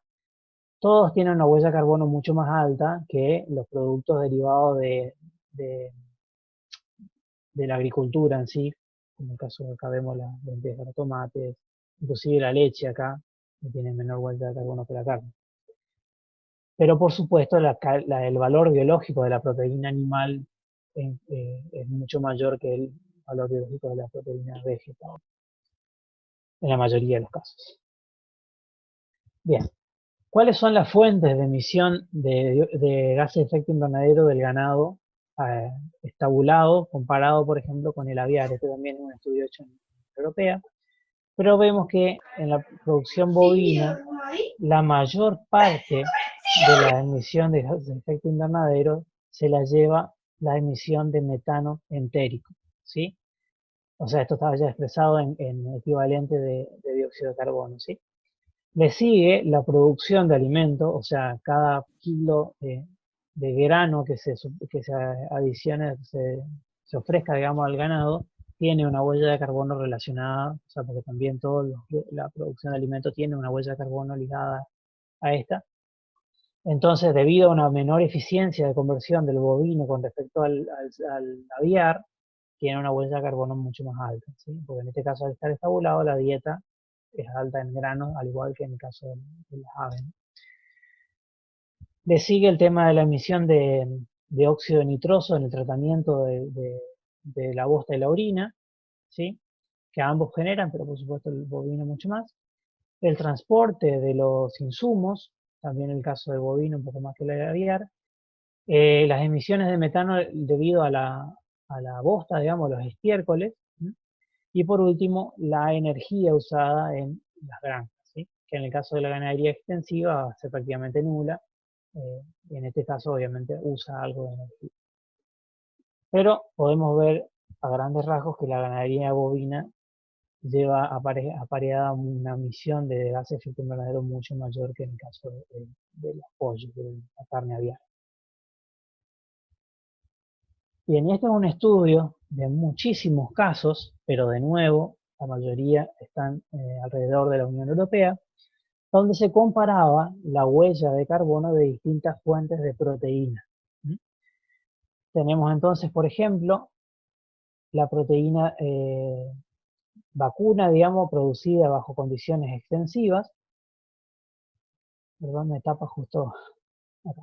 todos tienen una huella de carbono mucho más alta que los productos derivados de la agricultura en sí. En el caso de acá vemos las lentejas, los tomates, inclusive la leche acá, que tiene menor huella de carbono que la carne. Pero por supuesto el valor biológico de la proteína animal es mucho mayor que el valor biológico de la proteína vegetal, en la mayoría de los casos. Bien, ¿cuáles son las fuentes de emisión de gases de efecto invernadero del ganado estabulado comparado, por ejemplo, con el aviar? Este también es un estudio hecho en la Europea. Pero vemos que en la producción bovina, la mayor parte de la emisión de gases de efecto invernadero se la lleva la emisión de metano entérico, ¿sí? O sea, esto estaba ya expresado en equivalente de dióxido de carbono, ¿sí? Le sigue la producción de alimento, o sea, cada kilo de grano que se adicione, se ofrezca, digamos, al ganado, tiene una huella de carbono relacionada, o sea, porque también toda la producción de alimentos tiene una huella de carbono ligada a esta. Entonces, debido a una menor eficiencia de conversión del bovino con respecto al aviar, tiene una huella de carbono mucho más alta, ¿sí? Porque en este caso, al estar estabulado, la dieta es alta en granos, al igual que en el caso de las aves. Le sigue el tema de la emisión de óxido nitroso en el tratamiento de la bosta y la orina, ¿sí? Que ambos generan, pero por supuesto el bovino mucho más. El transporte de los insumos, también el caso del bovino un poco más que el aviar. Las emisiones de metano debido a la bosta, digamos, los estiércoles. ¿Sí? Y por último, la energía usada en las granjas, ¿sí? Que en el caso de la ganadería extensiva va a ser prácticamente nula. Y en este caso, obviamente, usa algo de energía. Pero podemos ver a grandes rasgos que la ganadería bovina lleva apareada una emisión de gases de efecto invernadero mucho mayor que en el caso de los pollos, de la carne aviar. Bien, y este es un estudio de muchísimos casos, pero de nuevo, la mayoría están alrededor de la Unión Europea, donde se comparaba la huella de carbono de distintas fuentes de proteína. Tenemos entonces, por ejemplo, la proteína vacuna, digamos, producida bajo condiciones extensivas. Perdón, me tapa justo acá.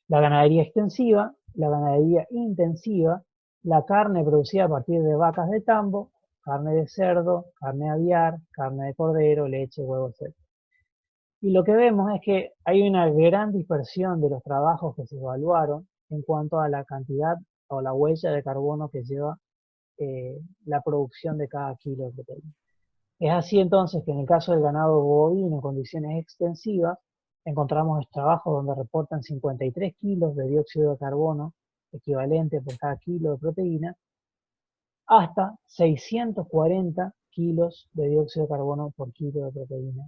La ganadería extensiva, la ganadería intensiva, la carne producida a partir de vacas de tambo, carne de cerdo, carne aviar, carne de cordero, leche, huevos, etc. Y lo que vemos es que hay una gran dispersión de los trabajos que se evaluaron en cuanto a la cantidad o la huella de carbono que lleva la producción de cada kilo de proteína. Es así entonces que en el caso del ganado bovino en condiciones extensivas, encontramos trabajos donde reportan 53 kilos de dióxido de carbono equivalente por cada kilo de proteína, hasta 640 kilos de dióxido de carbono por kilo de proteína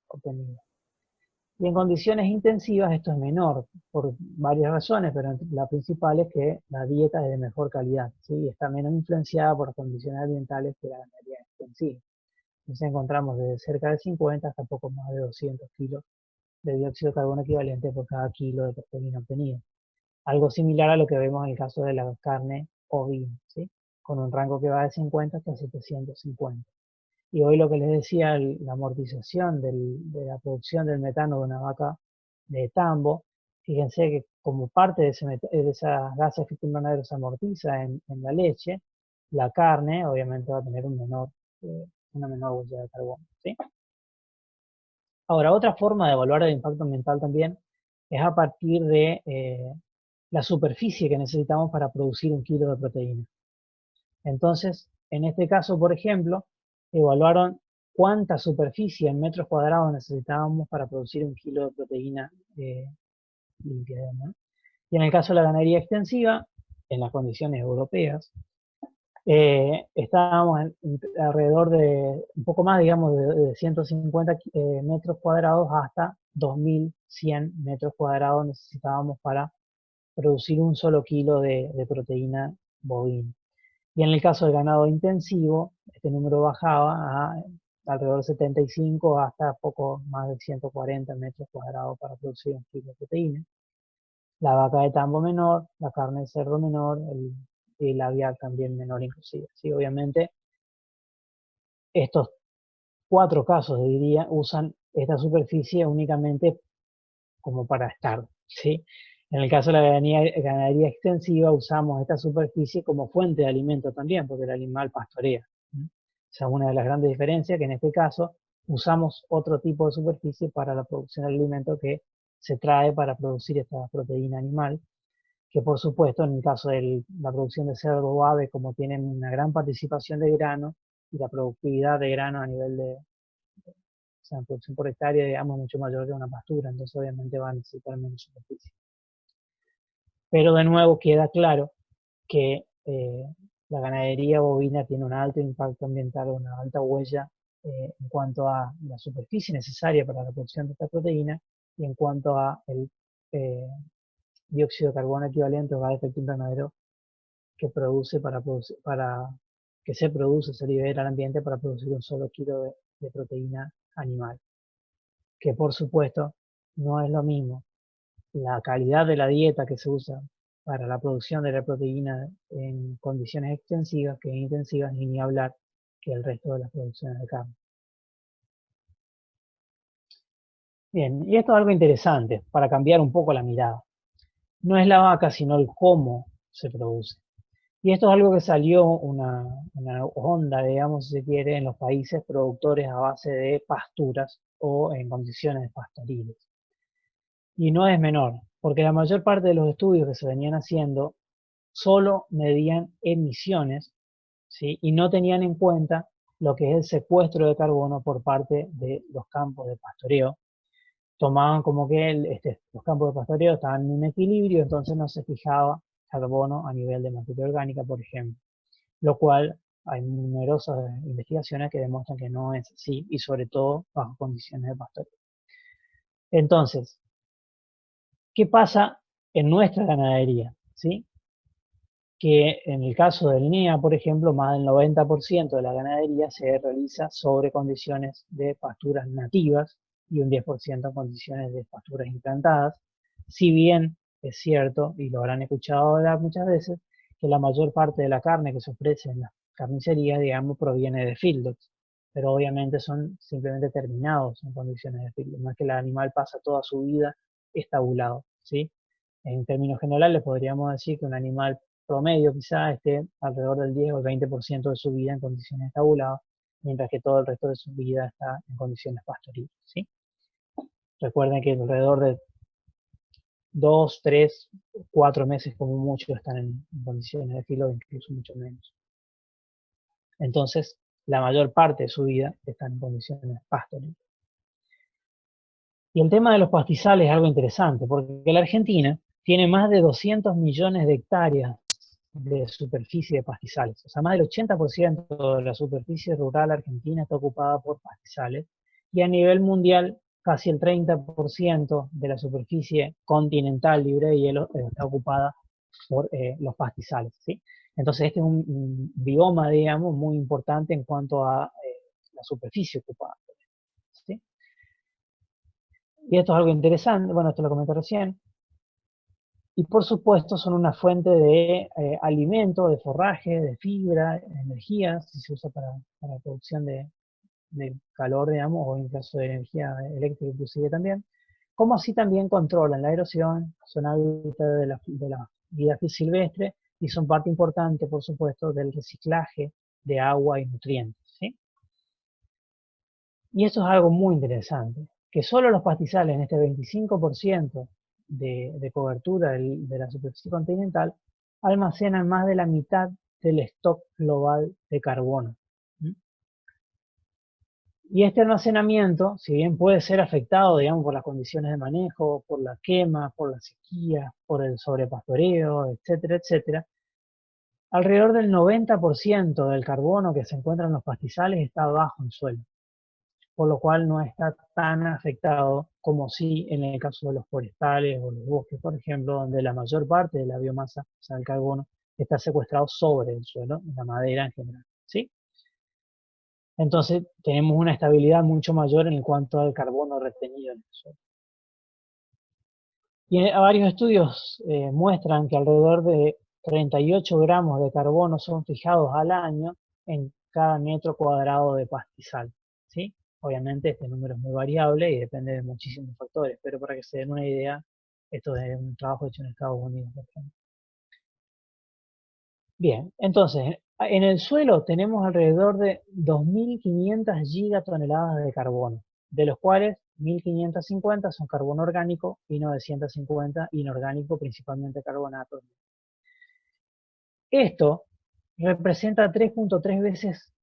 obtenida. Y en condiciones intensivas esto es menor, por varias razones, pero la principal es que la dieta es de mejor calidad, ¿sí? Y está menos influenciada por las condiciones ambientales que la ganadería extensiva. Entonces encontramos desde cerca de 50 hasta poco más de 200 kilos de dióxido de carbono equivalente por cada kilo de proteína obtenida. Algo similar a lo que vemos en el caso de la carne ovina, ¿sí? Con un rango que va de 50 hasta 750. Y hoy lo que les decía, la amortización de la producción del metano de una vaca de tambo, fíjense que como parte de esas gases de efecto invernadero se amortiza en la leche, la carne obviamente va a tener una menor huella de carbono, ¿sí? Ahora, otra forma de evaluar el impacto ambiental también es a partir de la superficie que necesitamos para producir un kilo de proteína. Entonces, en este caso, por ejemplo, evaluaron cuánta superficie en metros cuadrados necesitábamos para producir un kilo de proteína limpia, ¿no? Y en el caso de la ganadería extensiva, en las condiciones europeas, estábamos alrededor de un poco más, digamos, de 150 metros cuadrados hasta 2100 metros cuadrados necesitábamos para producir un solo kilo de proteína bovina. Y en el caso del ganado intensivo, este número bajaba a alrededor de 75 hasta poco más de 140 metros cuadrados para producir un kilo de proteína. La vaca de tambo menor, la carne de cerdo menor, el aviar también menor inclusive. ¿Sí? Obviamente, estos 4 casos, diría, usan esta superficie únicamente como para estar, ¿sí? En el caso de la ganadería extensiva, usamos esta superficie como fuente de alimento también, porque el animal pastorea. Esa es una de las grandes diferencias, que en este caso usamos otro tipo de superficie para la producción de alimento que se trae para producir esta proteína animal, que por supuesto en el caso de la producción de cerdo o ave, como tienen una gran participación de grano y la productividad de grano a nivel de, o sea, en producción por hectárea, digamos, mucho mayor que una pastura, entonces obviamente va a necesitar menos superficie. Pero de nuevo queda claro que la ganadería bovina tiene un alto impacto ambiental, una alta huella en cuanto a la superficie necesaria para la producción de esta proteína y en cuanto a el dióxido de carbono equivalente o gas de efecto invernadero que se libera al ambiente para producir un solo kilo de proteína animal. Que por supuesto no es lo mismo la calidad de la dieta que se usa para la producción de la proteína en condiciones extensivas que intensivas, ni hablar que el resto de las producciones de carne. Bien, y esto es algo interesante para cambiar un poco la mirada. No es la vaca, sino el cómo se produce. Y esto es algo que salió una onda, digamos, si se quiere, en los países productores a base de pasturas o en condiciones pastoriles. Y no es menor, porque la mayor parte de los estudios que se venían haciendo solo medían emisiones, ¿sí? Y no tenían en cuenta lo que es el secuestro de carbono por parte de los campos de pastoreo. Tomaban como que los campos de pastoreo estaban en un equilibrio, entonces no se fijaba carbono a nivel de materia orgánica, por ejemplo. Lo cual hay numerosas investigaciones que demuestran que no es así, y sobre todo bajo condiciones de pastoreo. Entonces, ¿qué pasa en nuestra ganadería? ¿Sí? Que en el caso del NEA, por ejemplo, más del 90% de la ganadería se realiza sobre condiciones de pasturas nativas y un 10% en condiciones de pasturas implantadas, si bien es cierto, y lo habrán escuchado hablar muchas veces, que la mayor parte de la carne que se ofrece en las carnicerías, digamos, proviene de feedlots, pero obviamente son simplemente terminados en condiciones de feedlot, no es que el animal pasa toda su vida estabulado, ¿sí? En términos generales podríamos decir que un animal promedio quizá esté alrededor del 10 o el 20% de su vida en condiciones estabuladas, mientras que todo el resto de su vida está en condiciones pastoriles, ¿sí? Recuerden que alrededor de 2, 3, 4 meses como mucho están en condiciones de filo, incluso mucho menos. Entonces, la mayor parte de su vida está en condiciones pastoriles. Y el tema de los pastizales es algo interesante, porque la Argentina tiene más de 200 millones de hectáreas de superficie de pastizales. O sea, más del 80% de la superficie rural argentina está ocupada por pastizales. Y a nivel mundial, casi el 30% de la superficie continental libre de hielo está ocupada por los pastizales, ¿sí? Entonces este es un bioma, digamos, muy importante en cuanto a la superficie ocupada, ¿sí? Y esto es algo interesante, bueno, esto lo comenté recién. Y por supuesto son una fuente de alimento, de forraje, de fibra, energía, si se usa para producción de calor, digamos, o en caso de energía eléctrica inclusive también. Como así también controlan la erosión, son hábitat de la vida silvestre y son parte importante, por supuesto, del reciclaje de agua y nutrientes, ¿sí? Y esto es algo muy interesante, que solo los pastizales en este 25% de cobertura de la superficie continental almacenan más de la mitad del stock global de carbono. Y este almacenamiento, si bien puede ser afectado, digamos, por las condiciones de manejo, por la quema, por la sequía, por el sobrepastoreo, etcétera, etcétera, alrededor del 90% del carbono que se encuentra en los pastizales está bajo el suelo, por lo cual no está tan afectado como si en el caso de los forestales o los bosques, por ejemplo, donde la mayor parte de la biomasa, o sea, el carbono, está secuestrado sobre el suelo, la madera en general, ¿sí? Entonces tenemos una estabilidad mucho mayor en cuanto al carbono retenido en el suelo. Y varios estudios muestran que alrededor de 38 gramos de carbono son fijados al año en cada metro cuadrado de pastizal, ¿sí? Obviamente este número es muy variable y depende de muchísimos factores, pero para que se den una idea, esto es un trabajo hecho en Estados Unidos, por ejemplo. Bien, entonces, en el suelo tenemos alrededor de 2.500 gigatoneladas de carbono, de los cuales 1.550 son carbono orgánico y 950 inorgánico, principalmente carbonato. Esto representa 3.3 veces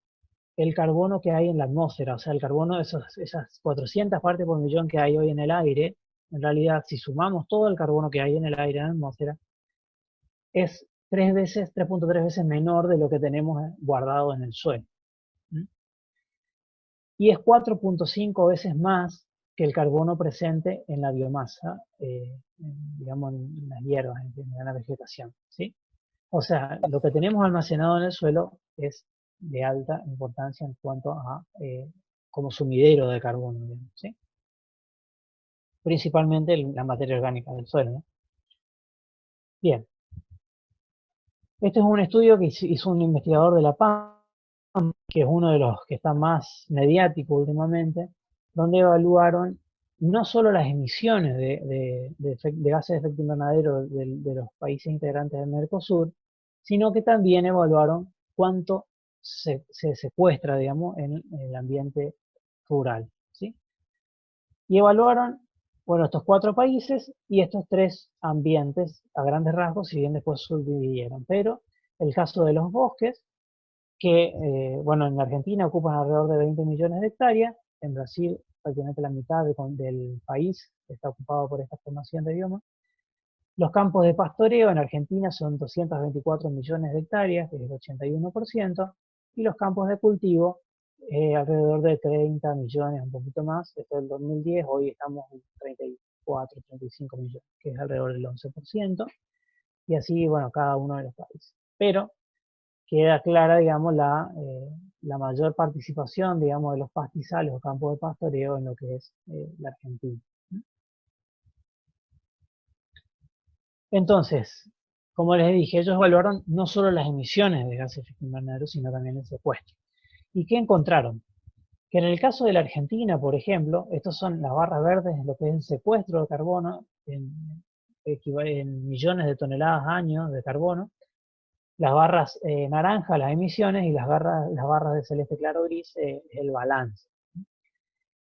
el carbono que hay en la atmósfera, o sea, el carbono, esas 400 partes por millón que hay hoy en el aire, en realidad, si sumamos todo el carbono que hay en el aire, en la atmósfera, es 3.3 veces menor de lo que tenemos guardado en el suelo. Y es 4.5 veces más que el carbono presente en la biomasa, digamos en las hierbas, en la vegetación, ¿sí? O sea, lo que tenemos almacenado en el suelo es de alta importancia en cuanto a como sumidero de carbono, digamos, ¿sí? Principalmente la materia orgánica del suelo, ¿no? Bien, este es un estudio que hizo un investigador de la PAM, que es uno de los que está más mediático últimamente, donde evaluaron no solo las emisiones de gases de efecto invernadero de los países integrantes del Mercosur, sino que también evaluaron cuánto se secuestra, digamos, en el ambiente rural, ¿sí? Y evaluaron, bueno, estos 4 países y estos 3 ambientes a grandes rasgos, si bien después subdividieron. Pero el caso de los bosques, que, bueno, en Argentina ocupan alrededor de 20 millones de hectáreas, en Brasil prácticamente la mitad del país está ocupado por esta formación de bioma. Los campos de pastoreo en Argentina son 224 millones de hectáreas, que es el 81%, y los campos de cultivo alrededor de 30 millones, un poquito más, esto es el 2010, hoy estamos en 34, 35 millones, que es alrededor del 11%, y así, bueno, cada uno de los países. Pero queda clara, digamos, la mayor participación, digamos, de los pastizales o campos de pastoreo en lo que es la Argentina. Entonces, como les dije, ellos evaluaron no solo las emisiones de gases de efecto invernadero, sino también el secuestro. ¿Y qué encontraron? Que en el caso de la Argentina, por ejemplo, estas son las barras verdes, lo que es el secuestro de carbono, en millones de toneladas año de carbono, las barras naranjas, las emisiones, y las barras de celeste claro gris, el balance.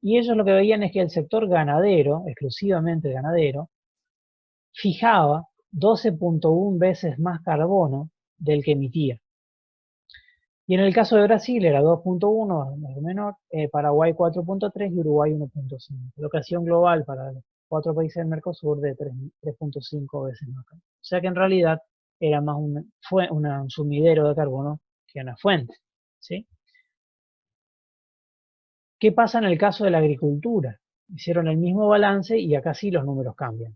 Y ellos lo que veían es que el sector ganadero, exclusivamente ganadero, fijaba 12.1 veces más carbono del que emitía. Y en el caso de Brasil era 2.1, menor, Paraguay 4.3 y Uruguay 1.5. Lo que hacía un global para los 4 países del Mercosur de 3.5 veces más carbono. O sea que en realidad era más un sumidero de carbono que una fuente, ¿sí? ¿Qué pasa en el caso de la agricultura? Hicieron el mismo balance y acá sí los números cambian.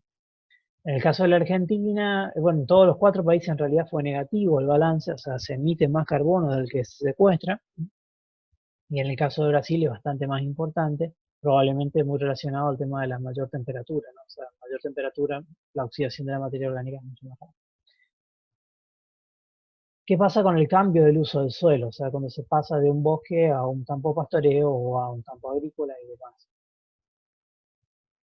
En el caso de la Argentina, bueno, en todos los 4 países en realidad fue negativo el balance, o sea, se emite más carbono del que se secuestra. Y en el caso de Brasil es bastante más importante, probablemente muy relacionado al tema de la mayor temperatura, ¿no? O sea, mayor temperatura, la oxidación de la materia orgánica es mucho más rápida. ¿Qué pasa con el cambio del uso del suelo? O sea, cuando se pasa de un bosque a un campo pastoreo o a un campo agrícola y demás.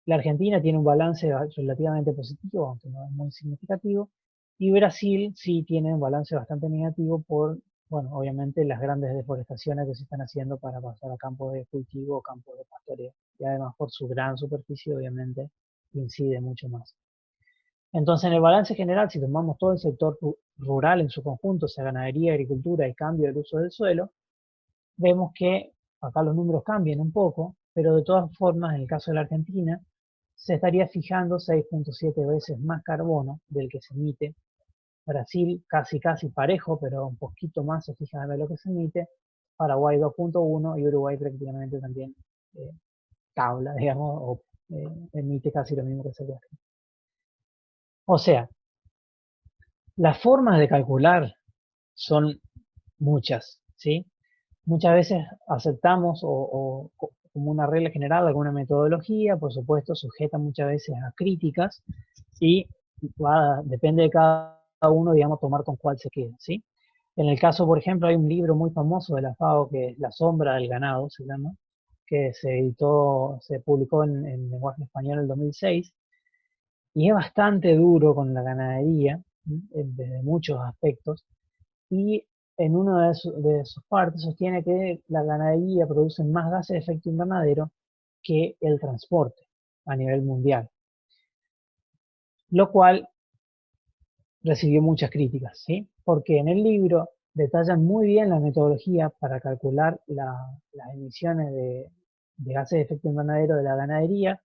La Argentina tiene un balance relativamente positivo, aunque no es muy significativo, y Brasil sí tiene un balance bastante negativo por, bueno, obviamente las grandes deforestaciones que se están haciendo para pasar a campos de cultivo o campos de pastoreo, y además por su gran superficie, obviamente, incide mucho más. Entonces, en el balance general, si tomamos todo el sector rural en su conjunto, o sea, ganadería, agricultura y cambio del uso del suelo, vemos que acá los números cambian un poco, pero de todas formas, en el caso de la Argentina, se estaría fijando 6.7 veces más carbono del que se emite. Brasil casi parejo, pero un poquito más se fija de lo que se emite. Paraguay 2.1 y Uruguay prácticamente también tabla, digamos, o emite casi lo mismo que se ve. O sea, las formas de calcular son muchas, ¿sí? Muchas veces aceptamos como una regla general alguna metodología, por supuesto, sujeta muchas veces a críticas y depende de cada uno, digamos, tomar con cuál se queda, ¿sí? En el caso, por ejemplo, hay un libro muy famoso de la FAO que es La sombra del ganado, se llama, que se publicó en lenguaje español en el 2006, y es bastante duro con la ganadería, desde muchos aspectos, y en una de sus partes sostiene que la ganadería produce más gases de efecto invernadero que el transporte a nivel mundial, lo cual recibió muchas críticas, ¿sí? Porque en el libro detallan muy bien la metodología para calcular las emisiones de gases de efecto invernadero de la ganadería,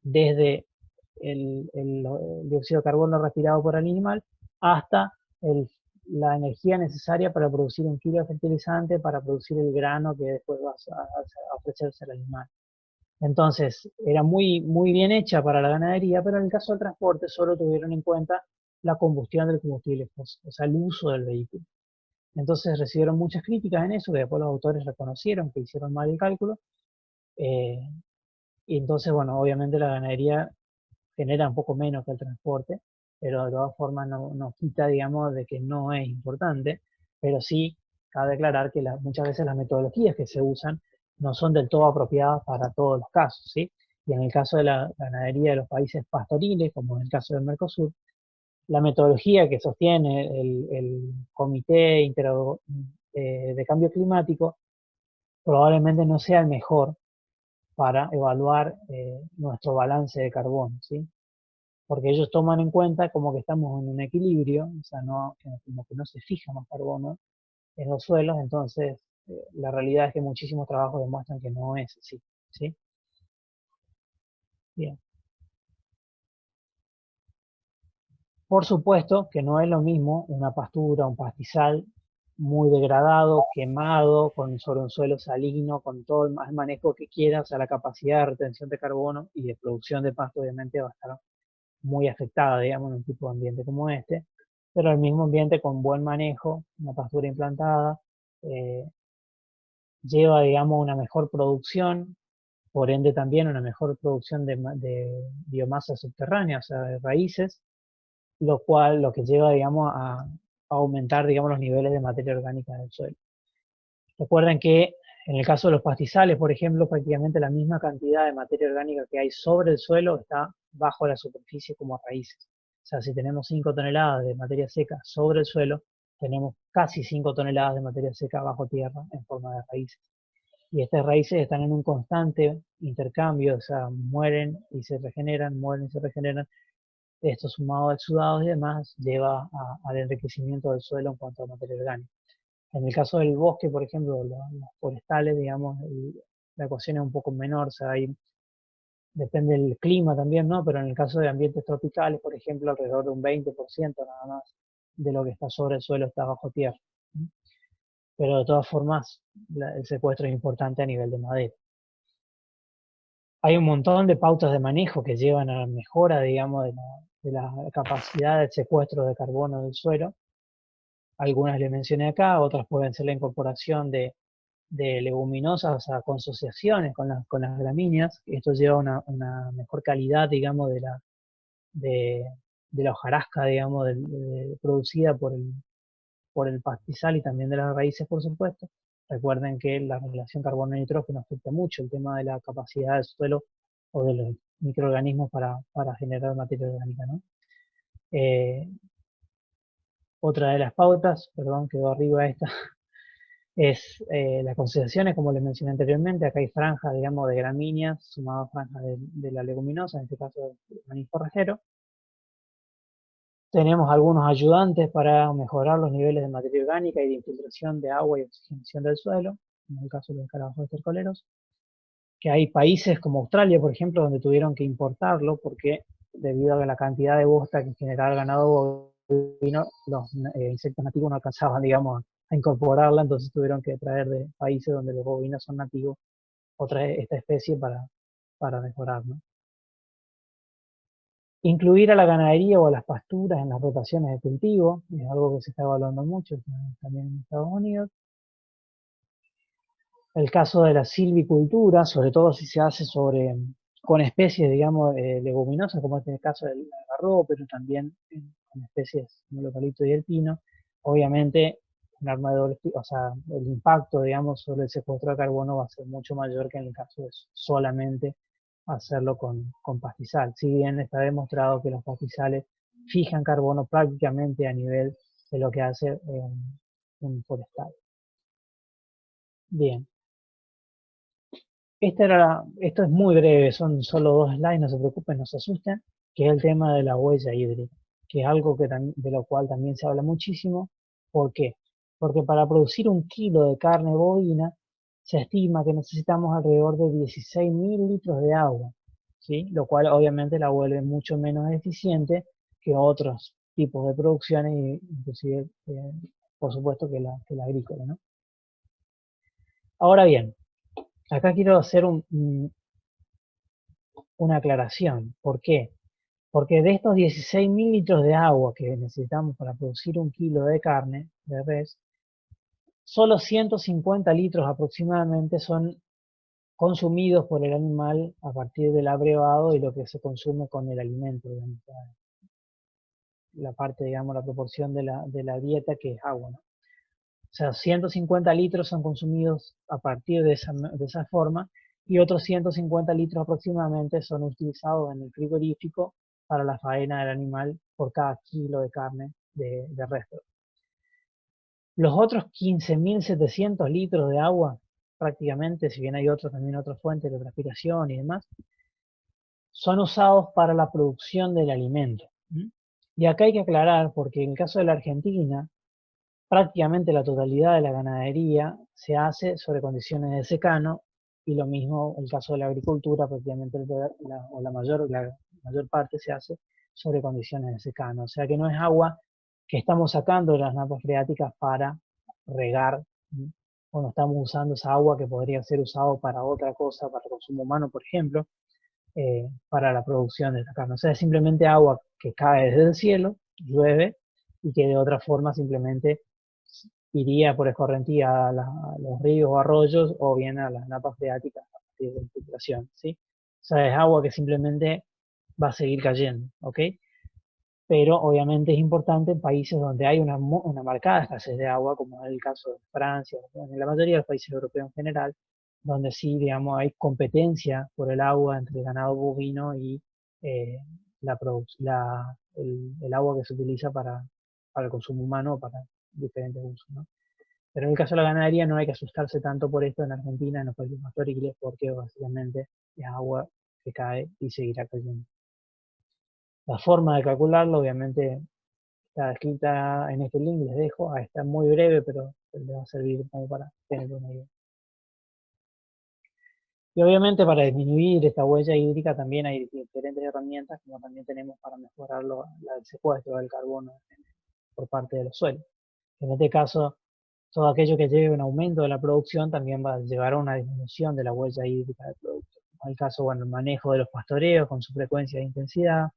desde el dióxido de carbono respirado por el animal hasta la energía necesaria para producir un kilo de fertilizante, para producir el grano que después va a ofrecerse al animal. Entonces, era muy bien hecha para la ganadería, pero en el caso del transporte solo tuvieron en cuenta la combustión del combustible fósil, o sea, el uso del vehículo. Entonces recibieron muchas críticas en eso, que después los autores reconocieron que hicieron mal el cálculo. eh, y entonces, bueno, obviamente la ganadería genera un poco menos que el transporte, pero de todas formas no quita, digamos, de que no es importante, pero sí cabe aclarar que muchas veces las metodologías que se usan no son del todo apropiadas para todos los casos, ¿sí? Y en el caso de la ganadería de los países pastoriles, como en el caso del Mercosur, la metodología que sostiene el Comité de Cambio Climático probablemente no sea el mejor para evaluar nuestro balance de carbono, ¿sí? Porque ellos toman en cuenta como que estamos en un equilibrio, o sea, como que no se fija más carbono en los suelos, entonces la realidad es que muchísimos trabajos demuestran que no es así, ¿sí? Bien. Por supuesto que no es lo mismo una pastura, un pastizal muy degradado, quemado, sobre un suelo salino, con todo el manejo que quieras, o sea, la capacidad de retención de carbono y de producción de pasto obviamente va a estar muy afectada, digamos, en un tipo de ambiente como este, pero el mismo ambiente con buen manejo, una pastura implantada, eh, lleva, digamos, una mejor producción, por ende también una mejor producción de biomasa subterránea, o sea, de raíces, lo que lleva, digamos, a aumentar, digamos, los niveles de materia orgánica del suelo. Recuerden que en el caso de los pastizales, por ejemplo, prácticamente la misma cantidad de materia orgánica que hay sobre el suelo está bajo la superficie como raíces. O sea, si tenemos 5 toneladas de materia seca sobre el suelo, tenemos casi 5 toneladas de materia seca bajo tierra en forma de raíces. Y estas raíces están en un constante intercambio, o sea, mueren y se regeneran, mueren y se regeneran. Esto sumado a exudados y demás lleva al enriquecimiento del suelo en cuanto a materia orgánica. En el caso del bosque, por ejemplo, los forestales, digamos, la ecuación es un poco menor, o sea, depende del clima también, ¿no? Pero en el caso de ambientes tropicales, por ejemplo, alrededor de un 20% nada más de lo que está sobre el suelo está bajo tierra. Pero de todas formas, el secuestro es importante a nivel de madera. Hay un montón de pautas de manejo que llevan a la mejora, digamos, de la capacidad de secuestro de carbono del suelo. Algunas le mencioné acá, otras pueden ser la incorporación de de leguminosas, o sea, consociaciones con las gramíneas. Esto lleva a una mejor calidad, digamos, de, de la hojarasca, digamos, producida por el pastizal y también de las raíces, por supuesto. Recuerden que la relación carbono-nitrógeno afecta mucho el tema de la capacidad del suelo o de los microorganismos para generar materia orgánica, ¿no? Otra de las pautas, perdón, quedó arriba esta, es las concentraciones, como les mencioné anteriormente. Acá hay franjas, digamos, de gramíneas, sumado a franjas de la leguminosa, en este caso el maíz forrajero. Tenemos algunos ayudantes para mejorar los niveles de materia orgánica y de infiltración de agua y oxigenación del suelo, en el caso de los escarabajos estercoleros. Que hay países como Australia, por ejemplo, donde tuvieron que importarlo porque debido a la cantidad de bosta que generaba el ganado bovino, los insectos nativos no alcanzaban, digamos, a incorporarla, entonces tuvieron que traer de países donde los bovinos son nativos esta especie para mejorar, ¿no? Incluir a la ganadería o a las pasturas en las rotaciones de cultivo, es algo que se está evaluando mucho también en Estados Unidos. El caso de la silvicultura, sobre todo si se hace con especies, digamos, leguminosas, como es el caso del algarrobo, pero también con especies como el eucalipto y el pino. Obviamente, un arma de doble filo, o sea, el impacto, digamos, sobre el secuestro de carbono va a ser mucho mayor que en el caso de solamente hacerlo con pastizal. Si bien está demostrado que los pastizales fijan carbono prácticamente a nivel de lo que hace un forestal. Bien. Esto es muy breve, son solo 2 slides, no se preocupen, no se asusten, que es el tema de la huella hídrica, que es algo de lo cual también se habla muchísimo. ¿Por qué? Porque para producir 1 kilo de carne bovina se estima que necesitamos alrededor de 16.000 litros de agua, ¿sí? Lo cual obviamente la vuelve mucho menos eficiente que otros tipos de producciones, inclusive, por supuesto, que la agrícola, ¿no? Ahora bien, acá quiero hacer una aclaración. ¿Por qué? Porque de estos 16.000 litros de agua que necesitamos para producir 1 kilo de carne de res, solo 150 litros aproximadamente son consumidos por el animal a partir del abrevado y lo que se consume con el alimento, digamos, la parte, digamos, la proporción de la dieta que es agua, ¿no? O sea, 150 litros son consumidos a partir de esa forma y otros 150 litros aproximadamente son utilizados en el frigorífico para la faena del animal por cada kilo de carne de resto. Los otros 15.700 litros de agua, prácticamente, si bien hay también otras fuentes de transpiración y demás, son usados para la producción del alimento. Y acá hay que aclarar, porque en el caso de la Argentina, prácticamente la totalidad de la ganadería se hace sobre condiciones de secano y lo mismo el caso de la agricultura, prácticamente la mayor parte se hace sobre condiciones de secano. O sea que no es agua que estamos sacando de las napas freáticas para regar, o no estamos usando esa agua que podría ser usado para otra cosa, para el consumo humano, por ejemplo, para la producción de esta carne. O sea, es simplemente agua que cae desde el cielo, llueve, y que de otra forma simplemente iría por escorrentía a los ríos o arroyos o bien a las napas freáticas a partir de infiltración, ¿sí? O sea, es agua que simplemente va a seguir cayendo, ¿ok? Pero obviamente es importante en países donde hay una marcada escasez de agua, como es el caso de Francia, en la mayoría de los países europeos en general, donde sí, digamos, hay competencia por el agua entre el ganado bovino y eh, el agua que se utiliza para el consumo humano o para diferentes usos, ¿no? Pero en el caso de la ganadería no hay que asustarse tanto por esto en Argentina, en los países pastoriles, porque básicamente es agua que cae y seguirá cayendo. La forma de calcularlo, obviamente, está escrita en este link, les dejo. Está muy breve, pero les va a servir como para tener una idea. Y obviamente para disminuir esta huella hídrica también hay diferentes herramientas, como también tenemos para mejorar el secuestro del carbono por parte de los suelos. En este caso, todo aquello que lleve a un aumento de la producción también va a llevar a una disminución de la huella hídrica del producto. En el caso, bueno, el manejo de los pastoreos con su frecuencia e intensidad,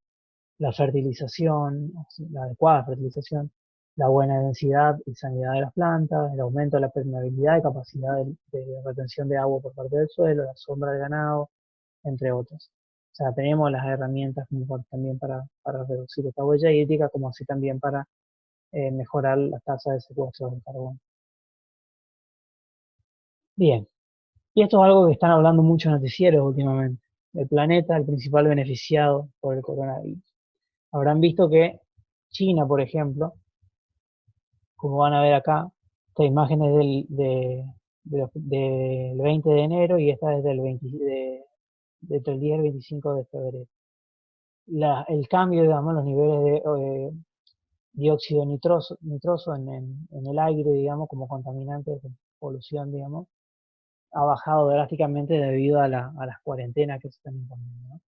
la fertilización, la adecuada fertilización, la buena densidad y sanidad de las plantas, el aumento de la permeabilidad y capacidad de retención de agua por parte del suelo, la sombra del ganado, entre otros. O sea, tenemos las herramientas también para reducir esta huella hídrica, como así también para mejorar la tasa de secuestro de carbono. Bien, y esto es algo que están hablando muchos noticieros últimamente. El planeta, el principal beneficiado por el coronavirus. Habrán visto que China, por ejemplo, como van a ver acá, esta imagen es del 20 de enero y esta es del 20, entre el 10 y el 25 de febrero. El cambio, digamos, los niveles de dióxido nitroso en el aire, digamos, como contaminante de polución, digamos, ha bajado drásticamente debido a las cuarentenas que se están imponiendo, ¿no?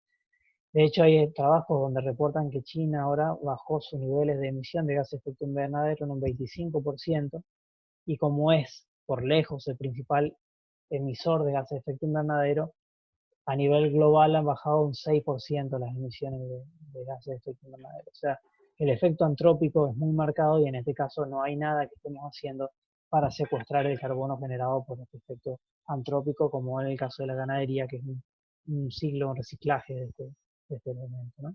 De hecho, hay trabajos donde reportan que China ahora bajó sus niveles de emisión de gases de efecto invernadero en un 25%, y como es por lejos el principal emisor de gases de efecto invernadero, a nivel global han bajado un 6% las emisiones de gases de efecto invernadero. O sea, el efecto antrópico es muy marcado y en este caso no hay nada que estemos haciendo para secuestrar el carbono generado por este efecto antrópico, como en el caso de la ganadería, que es un ciclo, un reciclaje de este elemento, ¿no?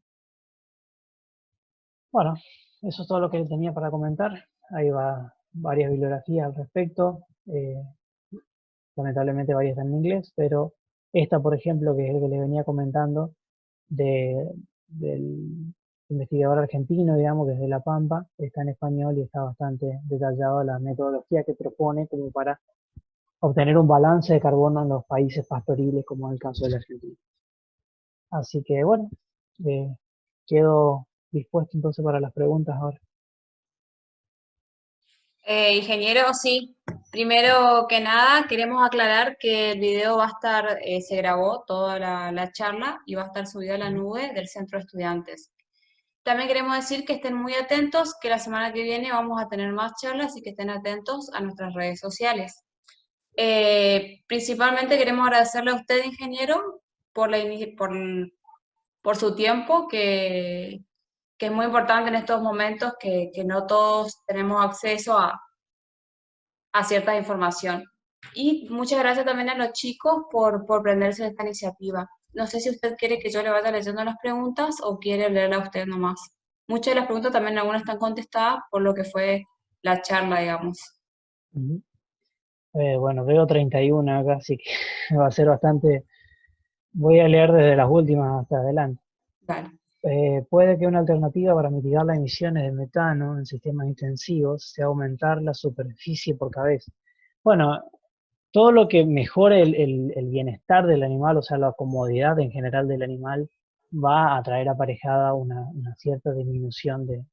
Bueno, eso es todo lo que tenía para comentar. Ahí va varias bibliografías al respecto. Lamentablemente varias están en inglés, pero esta, por ejemplo, que es el que les venía comentando, del investigador argentino, digamos, que es de La Pampa, está en español y está bastante detallado la metodología que propone como para obtener un balance de carbono en los países pastoriles, como en el caso de la Argentina. Así que, bueno, eh, quedo dispuesto entonces para las preguntas ahora. Ingeniero, sí. Primero que nada, queremos aclarar que el video va a estar, se grabó toda la charla y va a estar subido a la nube del Centro de Estudiantes. También queremos decir que estén muy atentos, que la semana que viene vamos a tener más charlas y que estén atentos a nuestras redes sociales. Principalmente queremos agradecerle a usted, ingeniero, por su tiempo, que es muy importante en estos momentos, que no todos tenemos acceso a cierta información. Y muchas gracias también a los chicos por prenderse de esta iniciativa. No sé si usted quiere que yo le vaya leyendo las preguntas o quiere leerla a usted nomás. Muchas de las preguntas también algunas están contestadas por lo que fue la charla, digamos. Bueno, veo 31 acá, así que va a ser bastante. Voy a leer desde las últimas hasta adelante. Vale. Puede que una alternativa para mitigar las emisiones de metano en sistemas intensivos sea aumentar la superficie por cabeza. Bueno, todo lo que mejore el bienestar del animal, o sea, la comodidad en general del animal, va a traer aparejada una cierta disminución de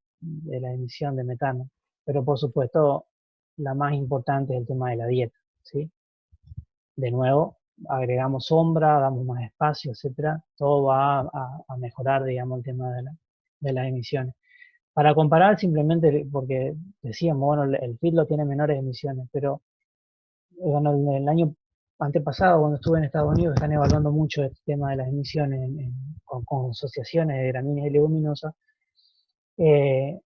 la emisión de metano. Pero por supuesto, la más importante es el tema de la dieta, ¿sí? De nuevo, agregamos sombra, damos más espacio, etcétera, todo va a mejorar, digamos, el tema de las emisiones. Para comparar, simplemente, porque decíamos, bueno, el fitlo tiene menores emisiones, pero bueno, el año antepasado, cuando estuve en Estados Unidos, están evaluando mucho este tema de las emisiones con asociaciones de gramíneas y leguminosas.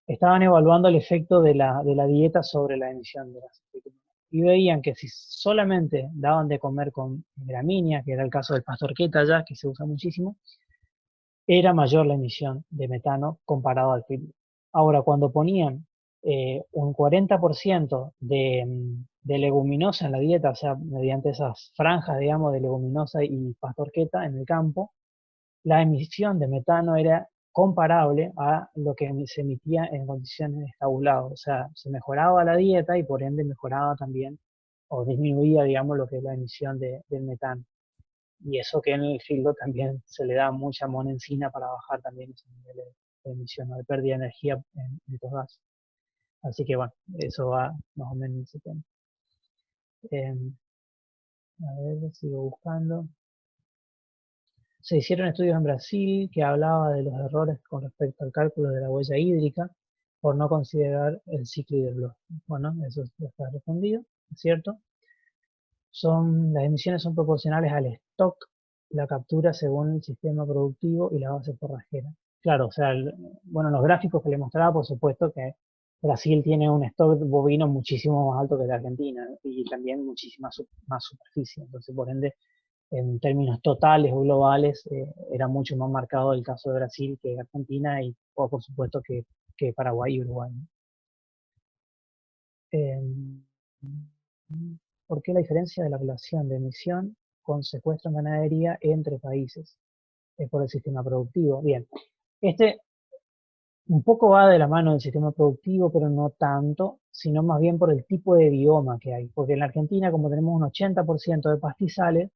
Estaban evaluando el efecto de la dieta sobre la emisión de gases de efecto invernadero. Y veían que si solamente daban de comer con gramíneas, que era el caso del pastorqueta ya, que se usa muchísimo, era mayor la emisión de metano comparado al fitlo. Ahora, cuando ponían un 40% de leguminosa en la dieta, o sea, mediante esas franjas, digamos, de leguminosa y pastorqueta en el campo, la emisión de metano era comparable a lo que se emitía en condiciones de estabulado. O sea, se mejoraba la dieta y por ende mejoraba también o disminuía, digamos, lo que es la emisión del metano. Y eso que en el filtro también se le da mucha monencina para bajar también esos niveles de emisión o de pérdida de energía en estos gases. Así que bueno, eso va más o menos en ese tema. A ver, sigo buscando. Se hicieron estudios en Brasil que hablaba de los errores con respecto al cálculo de la huella hídrica por no considerar el ciclo hidrológico. Bueno, eso ya está respondido, ¿es cierto? Las emisiones son proporcionales al stock, la captura según el sistema productivo y la base forrajera. Claro, o sea, bueno, los gráficos que le mostraba, por supuesto que Brasil tiene un stock bovino muchísimo más alto que la Argentina, ¿no? Y también muchísima más superficie. Entonces, por ende, en términos totales o globales, era mucho más marcado el caso de Brasil que Argentina y, por supuesto, que Paraguay y Uruguay, ¿no? Em, ¿Por qué la diferencia de la relación de emisión con secuestro en ganadería entre países? Es por el sistema productivo. Bien, este un poco va de la mano del sistema productivo, pero no tanto, sino más bien por el tipo de bioma que hay. Porque en la Argentina, como tenemos un 80% de pastizales,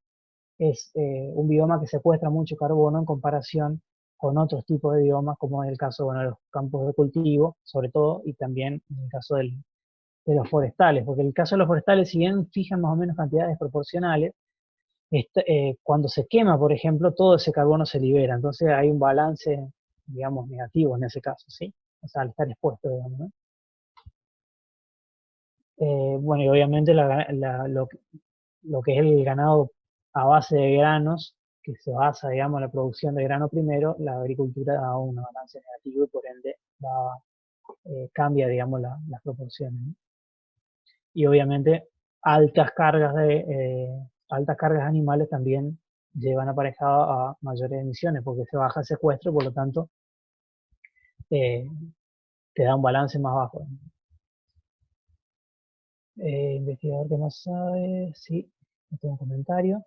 es un bioma que secuestra mucho carbono en comparación con otros tipos de biomas, como es el caso, bueno, de los campos de cultivo, sobre todo, y también en el caso de los forestales, porque en el caso de los forestales, si bien fijan más o menos cantidades proporcionales, cuando se quema, por ejemplo, todo ese carbono se libera, entonces hay un balance, digamos, negativo en ese caso, ¿sí? O sea, al estar expuesto, digamos, ¿no? Bueno, y obviamente lo que es el ganado a base de granos, que se basa, digamos, en la producción de grano primero, la agricultura da un balance negativo y por ende cambia, digamos, las proporciones, ¿no? Y obviamente altas cargas altas cargas animales también llevan aparejado a mayores emisiones porque se baja el secuestro, por lo tanto eh, te da un balance más bajo. Investigador que más sabe, sí, no tengo un comentario.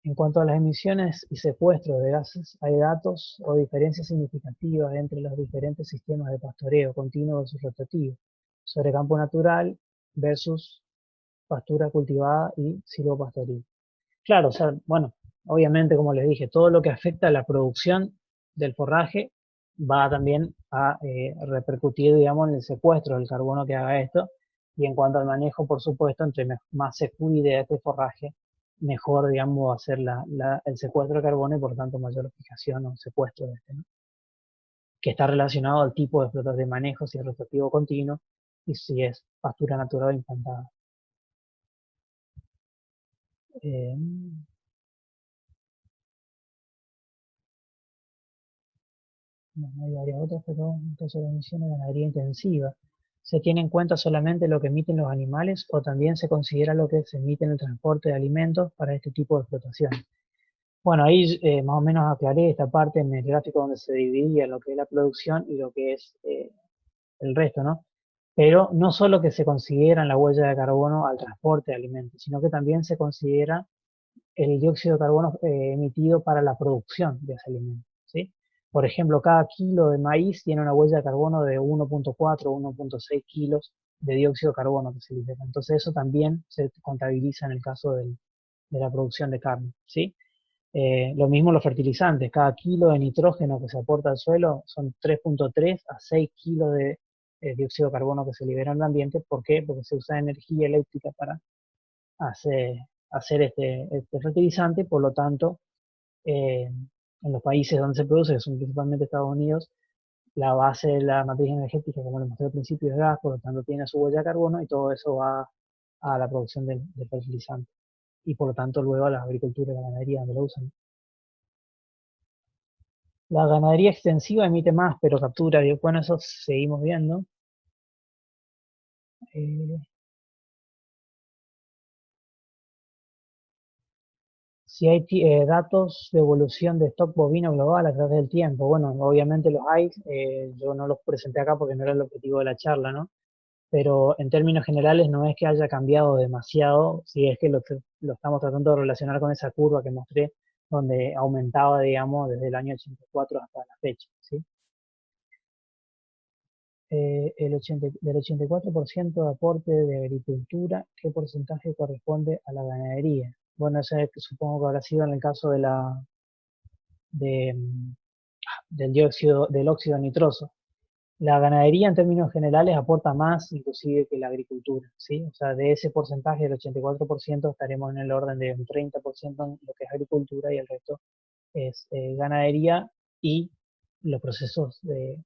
En cuanto a las emisiones y secuestros de gases, hay datos o diferencias significativas entre los diferentes sistemas de pastoreo continuo versus rotativo, sobre campo natural versus pastura cultivada y silvopastoril. Claro, o sea, bueno, obviamente, como les dije, todo lo que afecta a la producción del forraje va también a repercutir, digamos, en el secuestro del carbono que haga esto. Y en cuanto al manejo, por supuesto, entre más se cuide este forraje, mejor, digamos, va a ser el secuestro de carbono y por tanto mayor fijación o secuestro de este, ¿no? Que está relacionado al tipo de explotación de manejo, si es rotativo continuo y si es pastura natural o implantada. Eh, Bueno, hay varias otras, pero en caso de emisiones de ganadería intensiva, ¿se tiene en cuenta solamente lo que emiten los animales o también se considera lo que se emite en el transporte de alimentos para este tipo de explotación? Bueno, ahí más o menos aclaré esta parte en el gráfico donde se dividía lo que es la producción y lo que es el resto, ¿no? Pero no solo que se considera la huella de carbono al transporte de alimentos, sino que también se considera el dióxido de carbono emitido para la producción de ese alimento, ¿sí? Por ejemplo, cada kilo de maíz tiene una huella de carbono de 1.4 o 1.6 kilos de dióxido de carbono que se libera. Entonces eso también se contabiliza en el caso de la producción de carne, ¿sí? Lo mismo los fertilizantes, cada kilo de nitrógeno que se aporta al suelo son 3.3 a 6 kilos de dióxido de carbono que se libera en el ambiente. ¿Por qué? Porque se usa energía eléctrica para hacer, hacer este fertilizante, por lo tanto, en los países donde se produce, que son principalmente Estados Unidos, la base de la matriz energética, como les mostré al principio, es gas, por lo tanto tiene su huella de carbono y todo eso va a la producción del fertilizante y por lo tanto luego a la agricultura y la ganadería donde lo usan. La ganadería extensiva emite más, pero captura, y bueno, eso seguimos viendo. Eh, si hay datos de evolución de stock bovino global a través del tiempo. Bueno, obviamente los hay, yo no los presenté acá porque no era el objetivo de la charla, ¿no? Pero en términos generales no es que haya cambiado demasiado, si es que lo estamos tratando de relacionar con esa curva que mostré, donde aumentaba, digamos, desde el año 84 hasta la fecha, ¿sí? Del 84% de aporte de agricultura, ¿qué porcentaje corresponde a la ganadería? Bueno, eso es que supongo que habrá sido en el caso de, mm, del óxido nitroso. La ganadería en términos generales aporta más inclusive que la agricultura, ¿sí? O sea, de ese porcentaje del 84% estaremos en el orden de un 30% en lo que es agricultura y el resto es ganadería y los procesos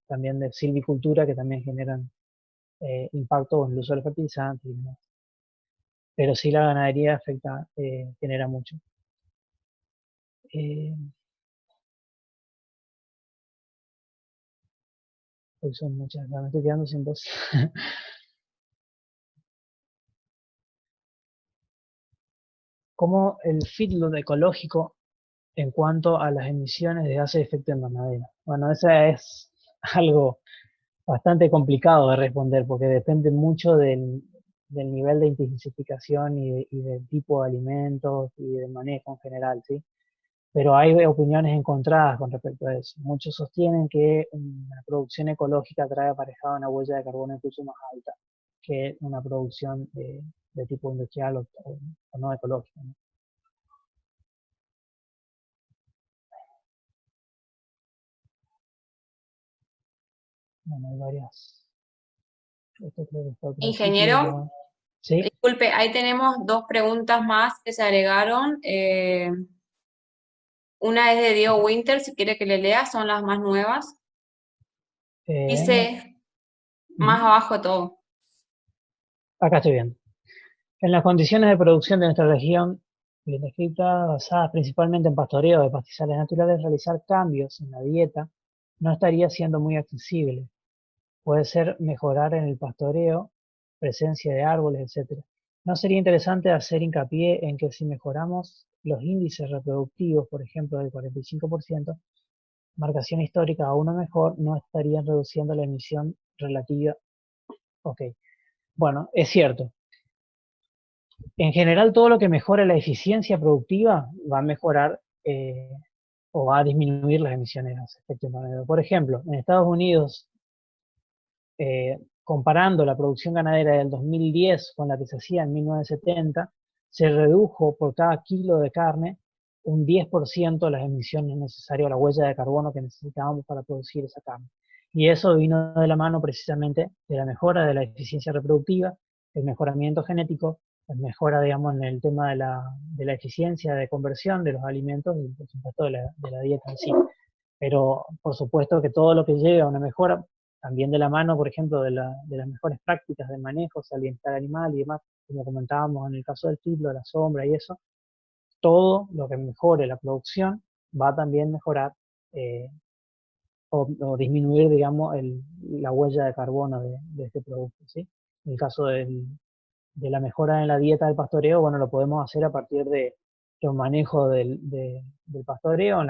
también de silvicultura que también generan impacto en el uso del fertilizante y demás. Pero sí la ganadería afecta, genera mucho. Eh, Porque son muchas, me estoy quedando sin voz. ¿Cómo el feedlot ecológico en cuanto a las emisiones de gases de efecto invernadero? Bueno, esa es algo bastante complicado de responder porque depende mucho del nivel de intensificación y del tipo de alimentos y del manejo en general, ¿sí? Pero hay opiniones encontradas con respecto a eso. Muchos sostienen que una producción ecológica trae aparejada una huella de carbono incluso más alta que una producción de tipo industrial o no ecológica, ¿no? Bueno, hay varias. Esto creo que está otro artículo, pero Ingeniero, bueno. Sí. disculpe, ahí tenemos dos preguntas más que se agregaron. Una es de Diego Winter, si quiere que le lea, son las más nuevas. Eh, Dice, más ujú. abajo todo. Acá estoy viendo. En las condiciones de producción de nuestra región, bien descrita, basadas principalmente en pastoreo de pastizales naturales, realizar cambios en la dieta no estaría siendo muy accesible. Puede ser mejorar en el pastoreo, presencia de árboles, etc. ¿No sería interesante hacer hincapié en que si mejoramos los índices reproductivos, por ejemplo, del 45%, marcación histórica aún mejor, no estarían reduciendo la emisión relativa? Ok, bueno, es cierto. En general, todo lo que mejore la eficiencia productiva va a mejorar o va a disminuir las emisiones de gases de efecto invernadero. Por ejemplo, en Estados Unidos, comparando la producción ganadera del 2010 con la que se hacía en 1970, se redujo por cada kilo de carne un 10% las emisiones necesarias o la huella de carbono que necesitábamos para producir esa carne. Y eso vino de la mano precisamente de la mejora de la eficiencia reproductiva, el mejoramiento genético, la mejora, digamos, en el tema de la eficiencia de conversión de los alimentos y, por supuesto, de la dieta en sí. Pero, por supuesto, que todo lo que lleve a una mejora, también de la mano, por ejemplo, de las mejores prácticas de manejo, o sea, el bienestar animal y demás, como comentábamos en el caso del filo, la sombra y eso, todo lo que mejore la producción va a también mejorar eh, o disminuir, digamos, la huella de carbono de este producto, ¿sí? En el caso de la mejora en la dieta del pastoreo, bueno, lo podemos hacer a partir de un manejo del pastoreo,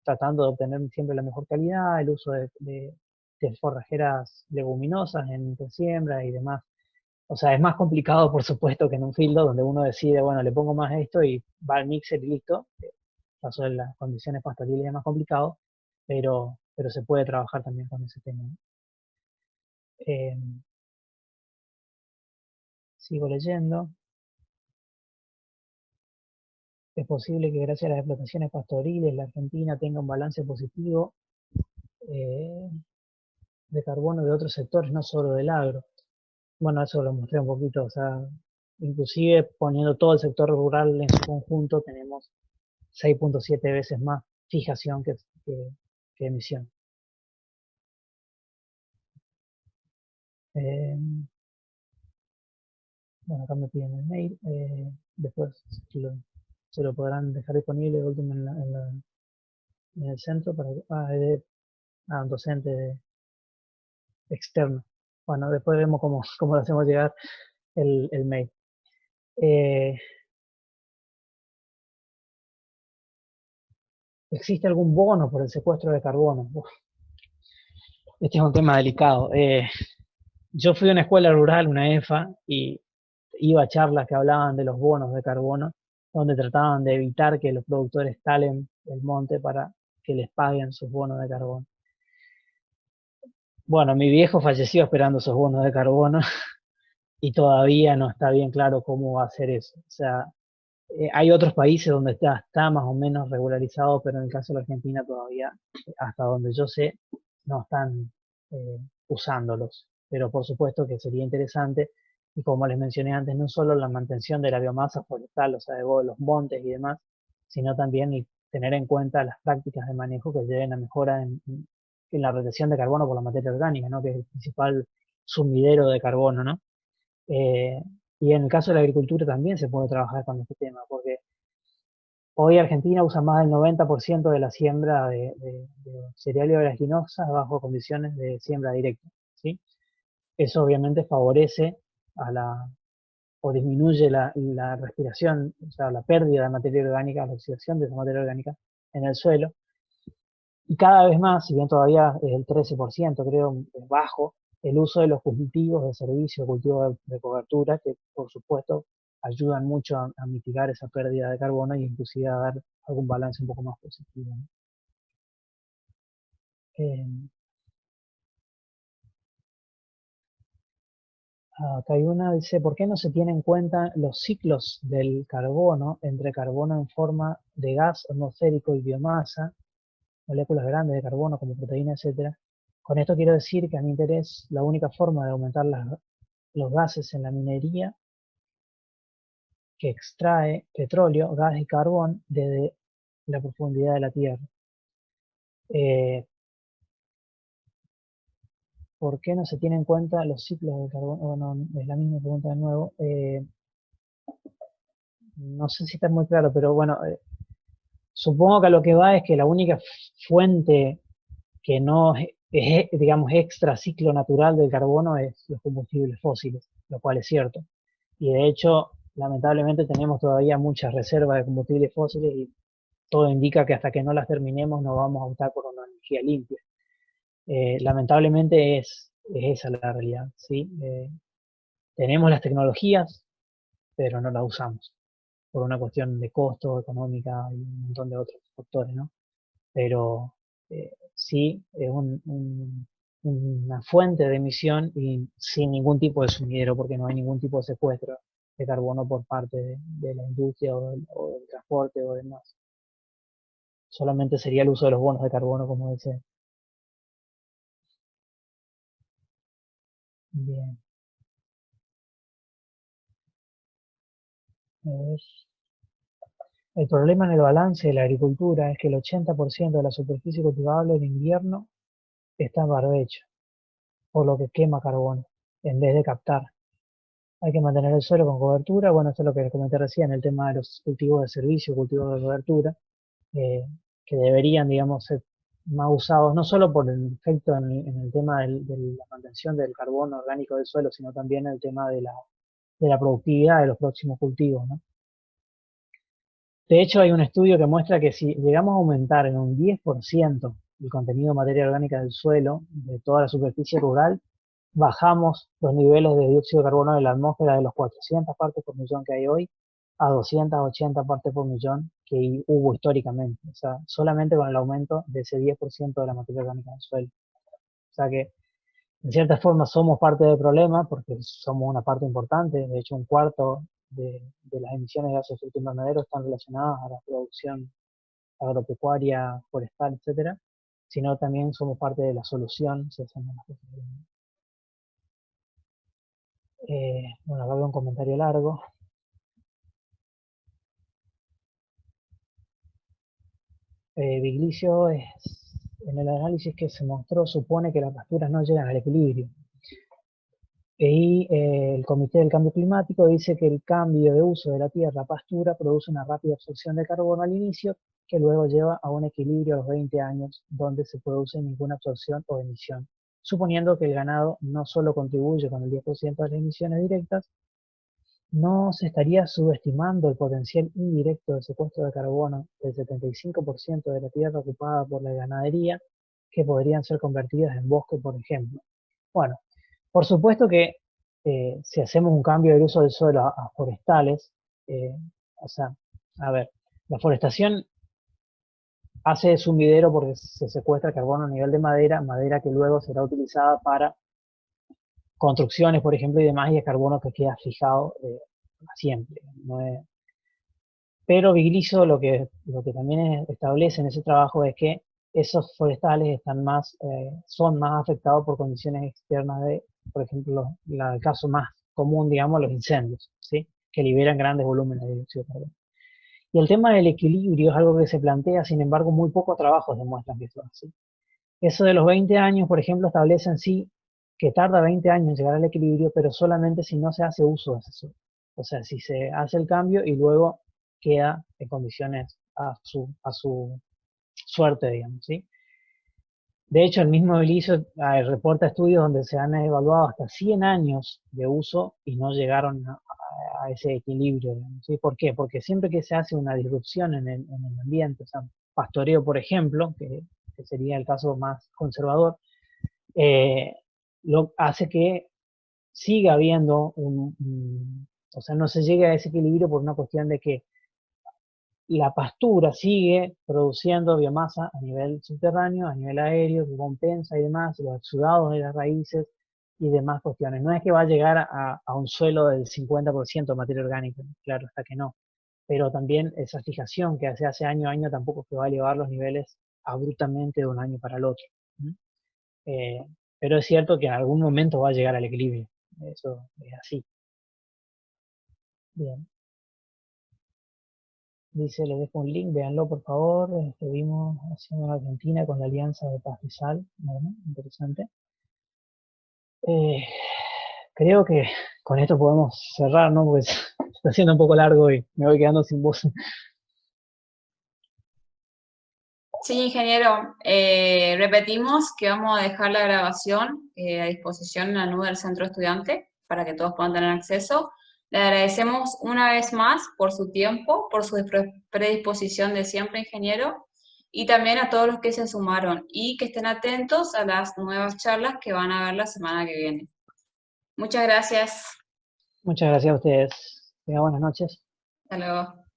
tratando de obtener siempre la mejor calidad, el uso de forrajeras leguminosas en siembra y demás. O sea, es más complicado, por supuesto, que en un fieldo donde uno decide, bueno, le pongo más esto y va al mixer y listo. En caso de las condiciones pastoriles es más complicado, pero se puede trabajar también con ese tema, ¿no? Eh, Sigo leyendo. Es posible que gracias a las explotaciones pastoriles la Argentina tenga un balance positivo eh, de carbono de otros sectores, no solo del agro. Bueno, eso lo mostré un poquito, o sea, inclusive poniendo todo el sector rural en su conjunto, tenemos 6.7 veces más fijación que emisión. Eh, bueno, acá me piden el mail, después se lo podrán dejar disponible de último en el centro para un docente externo. Bueno, después vemos cómo le hacemos llegar el mail. Eh, ¿Existe algún bono por el secuestro de carbono? Uf, este es un tema delicado. Yo fui a una escuela rural, una EFA, y iba a charlas que hablaban de los bonos de carbono, donde trataban de evitar que los productores talen el monte para que les paguen sus bonos de carbono. Bueno, mi viejo falleció esperando esos bonos de carbono y todavía no está bien claro cómo va a hacer eso. O sea, hay otros países donde está más o menos regularizado, pero en el caso de la Argentina todavía, hasta donde yo sé, no están usándolos. Pero por supuesto que sería interesante, y como les mencioné antes, no solo la mantención de la biomasa forestal, o sea, de los montes y demás, sino también tener en cuenta las prácticas de manejo que lleven a mejora en la retención de carbono por la materia orgánica, ¿no? Que es el principal sumidero de carbono, ¿no? Eh, y en el caso de la agricultura también se puede trabajar con este tema, porque Hoy Argentina usa más del 90% de la siembra de cereal y oleaginosas bajo condiciones de siembra directa, ¿sí? Eso obviamente favorece o disminuye la respiración, o sea, la pérdida de materia orgánica, la oxidación de esa materia orgánica en el suelo. Y cada vez más, si bien todavía es el 13%, creo, es bajo, el uso de los cultivos de servicio, cultivos de cobertura, que por supuesto ayudan mucho a mitigar esa pérdida de carbono y inclusive a dar algún balance un poco más positivo, ¿no? Eh, Acá hay una, dice, ¿por qué no se tienen en cuenta los ciclos del carbono entre carbono en forma de gas atmosférico y biomasa, moléculas grandes de carbono como proteínas, etcétera? Con esto quiero decir que a mi interés la única forma de aumentar los gases en la minería que extrae petróleo, gas y carbón desde la profundidad de la Tierra. Eh, ¿Por qué no se tienen en cuenta los ciclos del carbono? Bueno, es la misma pregunta de nuevo. No sé si está muy claro, pero bueno, supongo que a lo que va es que la única fuente que no es, digamos, extra ciclo natural del carbono es los combustibles fósiles, lo cual es cierto. Y de hecho, lamentablemente tenemos todavía muchas reservas de combustibles fósiles y todo indica que hasta que no las terminemos no vamos a optar por una energía limpia. Lamentablemente es esa la realidad, ¿sí? Tenemos las tecnologías, pero no las usamos por una cuestión de costo, económica y un montón de otros factores, ¿no? Pero sí es una fuente de emisión y sin ningún tipo de sumidero, porque no hay ningún tipo de secuestro de carbono por parte de la industria o del transporte o demás. Solamente sería el uso de los bonos de carbono, como decía. Bien. A ver. El problema en el balance de la agricultura es que el 80% de la superficie cultivable en invierno está en barbecho, por lo que quema carbono, en vez de captar. Hay que mantener el suelo con cobertura. Bueno, esto es lo que les comenté recién, el tema de los cultivos de servicio, cultivos de cobertura, eh, que deberían, digamos, ser más usados, no solo por el efecto en el tema de la mantención del carbono orgánico del suelo, sino también el tema de la productividad de los próximos cultivos, ¿no? De hecho, hay un estudio que muestra que si llegamos a aumentar en un 10% el contenido de materia orgánica del suelo, de toda la superficie rural, bajamos los niveles de dióxido de carbono de la atmósfera de los 400 partes por millón que hay hoy a 280 partes por millón que hubo históricamente. O sea, solamente con el aumento de ese 10% de la materia orgánica del suelo. O sea que, en cierta forma, somos parte del problema porque somos una parte importante. De hecho, un cuarto de las emisiones de gases de efecto invernadero están relacionadas a la producción agropecuaria, forestal, etcétera, sino también somos parte de la solución si hacemos las cosas bien. Bueno, acá veo un comentario largo. Viglicio en el análisis que se mostró supone que las pasturas no llegan al equilibrio. Y el Comité del Cambio Climático dice que el cambio de uso de la tierra a pastura produce una rápida absorción de carbono al inicio que luego lleva a un equilibrio a los 20 años donde se produce ninguna absorción o emisión, suponiendo que el ganado no solo contribuye con el 10% de las emisiones directas, no se estaría subestimando el potencial indirecto de secuestro de carbono del 75% de la tierra ocupada por la ganadería, que podrían ser convertidas en bosque, por ejemplo. Bueno, por supuesto que si hacemos un cambio del uso del suelo a forestales, o sea, a ver, la forestación hace sumidero porque se secuestra carbono a nivel de madera, madera que luego será utilizada para construcciones, por ejemplo, y demás, y es carbono que queda fijado siempre. ¿No? Pero Vigliso lo que también establece en ese trabajo es que esos forestales están son más afectados por condiciones externas de, por ejemplo, el caso más común, digamos, los incendios, ¿sí? Que liberan grandes volúmenes de dióxido de carbono. Y el tema del equilibrio es algo que se plantea, sin embargo, muy pocos trabajos demuestran que eso es así. Eso de los 20 años, por ejemplo, establece en sí que tarda 20 años en llegar al equilibrio, pero solamente si no se hace uso de ese suelo. O sea, si se hace el cambio y luego queda en condiciones a su suerte, digamos, ¿sí? De hecho, el mismo Belicio reporta estudios donde se han evaluado hasta 100 años de uso y no llegaron a ese equilibrio, digamos, ¿sí? ¿Por qué? Porque siempre que se hace una disrupción en el ambiente, o sea, pastoreo, por ejemplo, que sería el caso más conservador, lo hace que siga habiendo o sea, no se llegue a ese equilibrio por una cuestión de que la pastura sigue produciendo biomasa a nivel subterráneo, a nivel aéreo, que compensa y demás, los exudados de las raíces y demás cuestiones. No es que va a llegar a un suelo del 50% de materia orgánica, claro está que no, pero también esa fijación que hace año a año tampoco es que va a elevar los niveles abruptamente de un año para el otro. Eh, pero es cierto que en algún momento va a llegar al equilibrio, eso es así. Bien. Dice, le dejo un link, véanlo por favor. Estuvimos haciendo en Argentina con la Alianza de Paz y Sal. Bueno, interesante. Creo que con esto podemos cerrar, ¿no? Porque se está haciendo un poco largo y me voy quedando sin voz. Sí, ingeniero. Repetimos que vamos a dejar la grabación a disposición en la nube del centro estudiante para que todos puedan tener acceso. Le agradecemos una vez más por su tiempo, por su predisposición de siempre, ingeniero, y también a todos los que se sumaron y que estén atentos a las nuevas charlas que van a ver la semana que viene. Muchas gracias. Muchas gracias a ustedes. Tengan buenas noches. Hasta luego.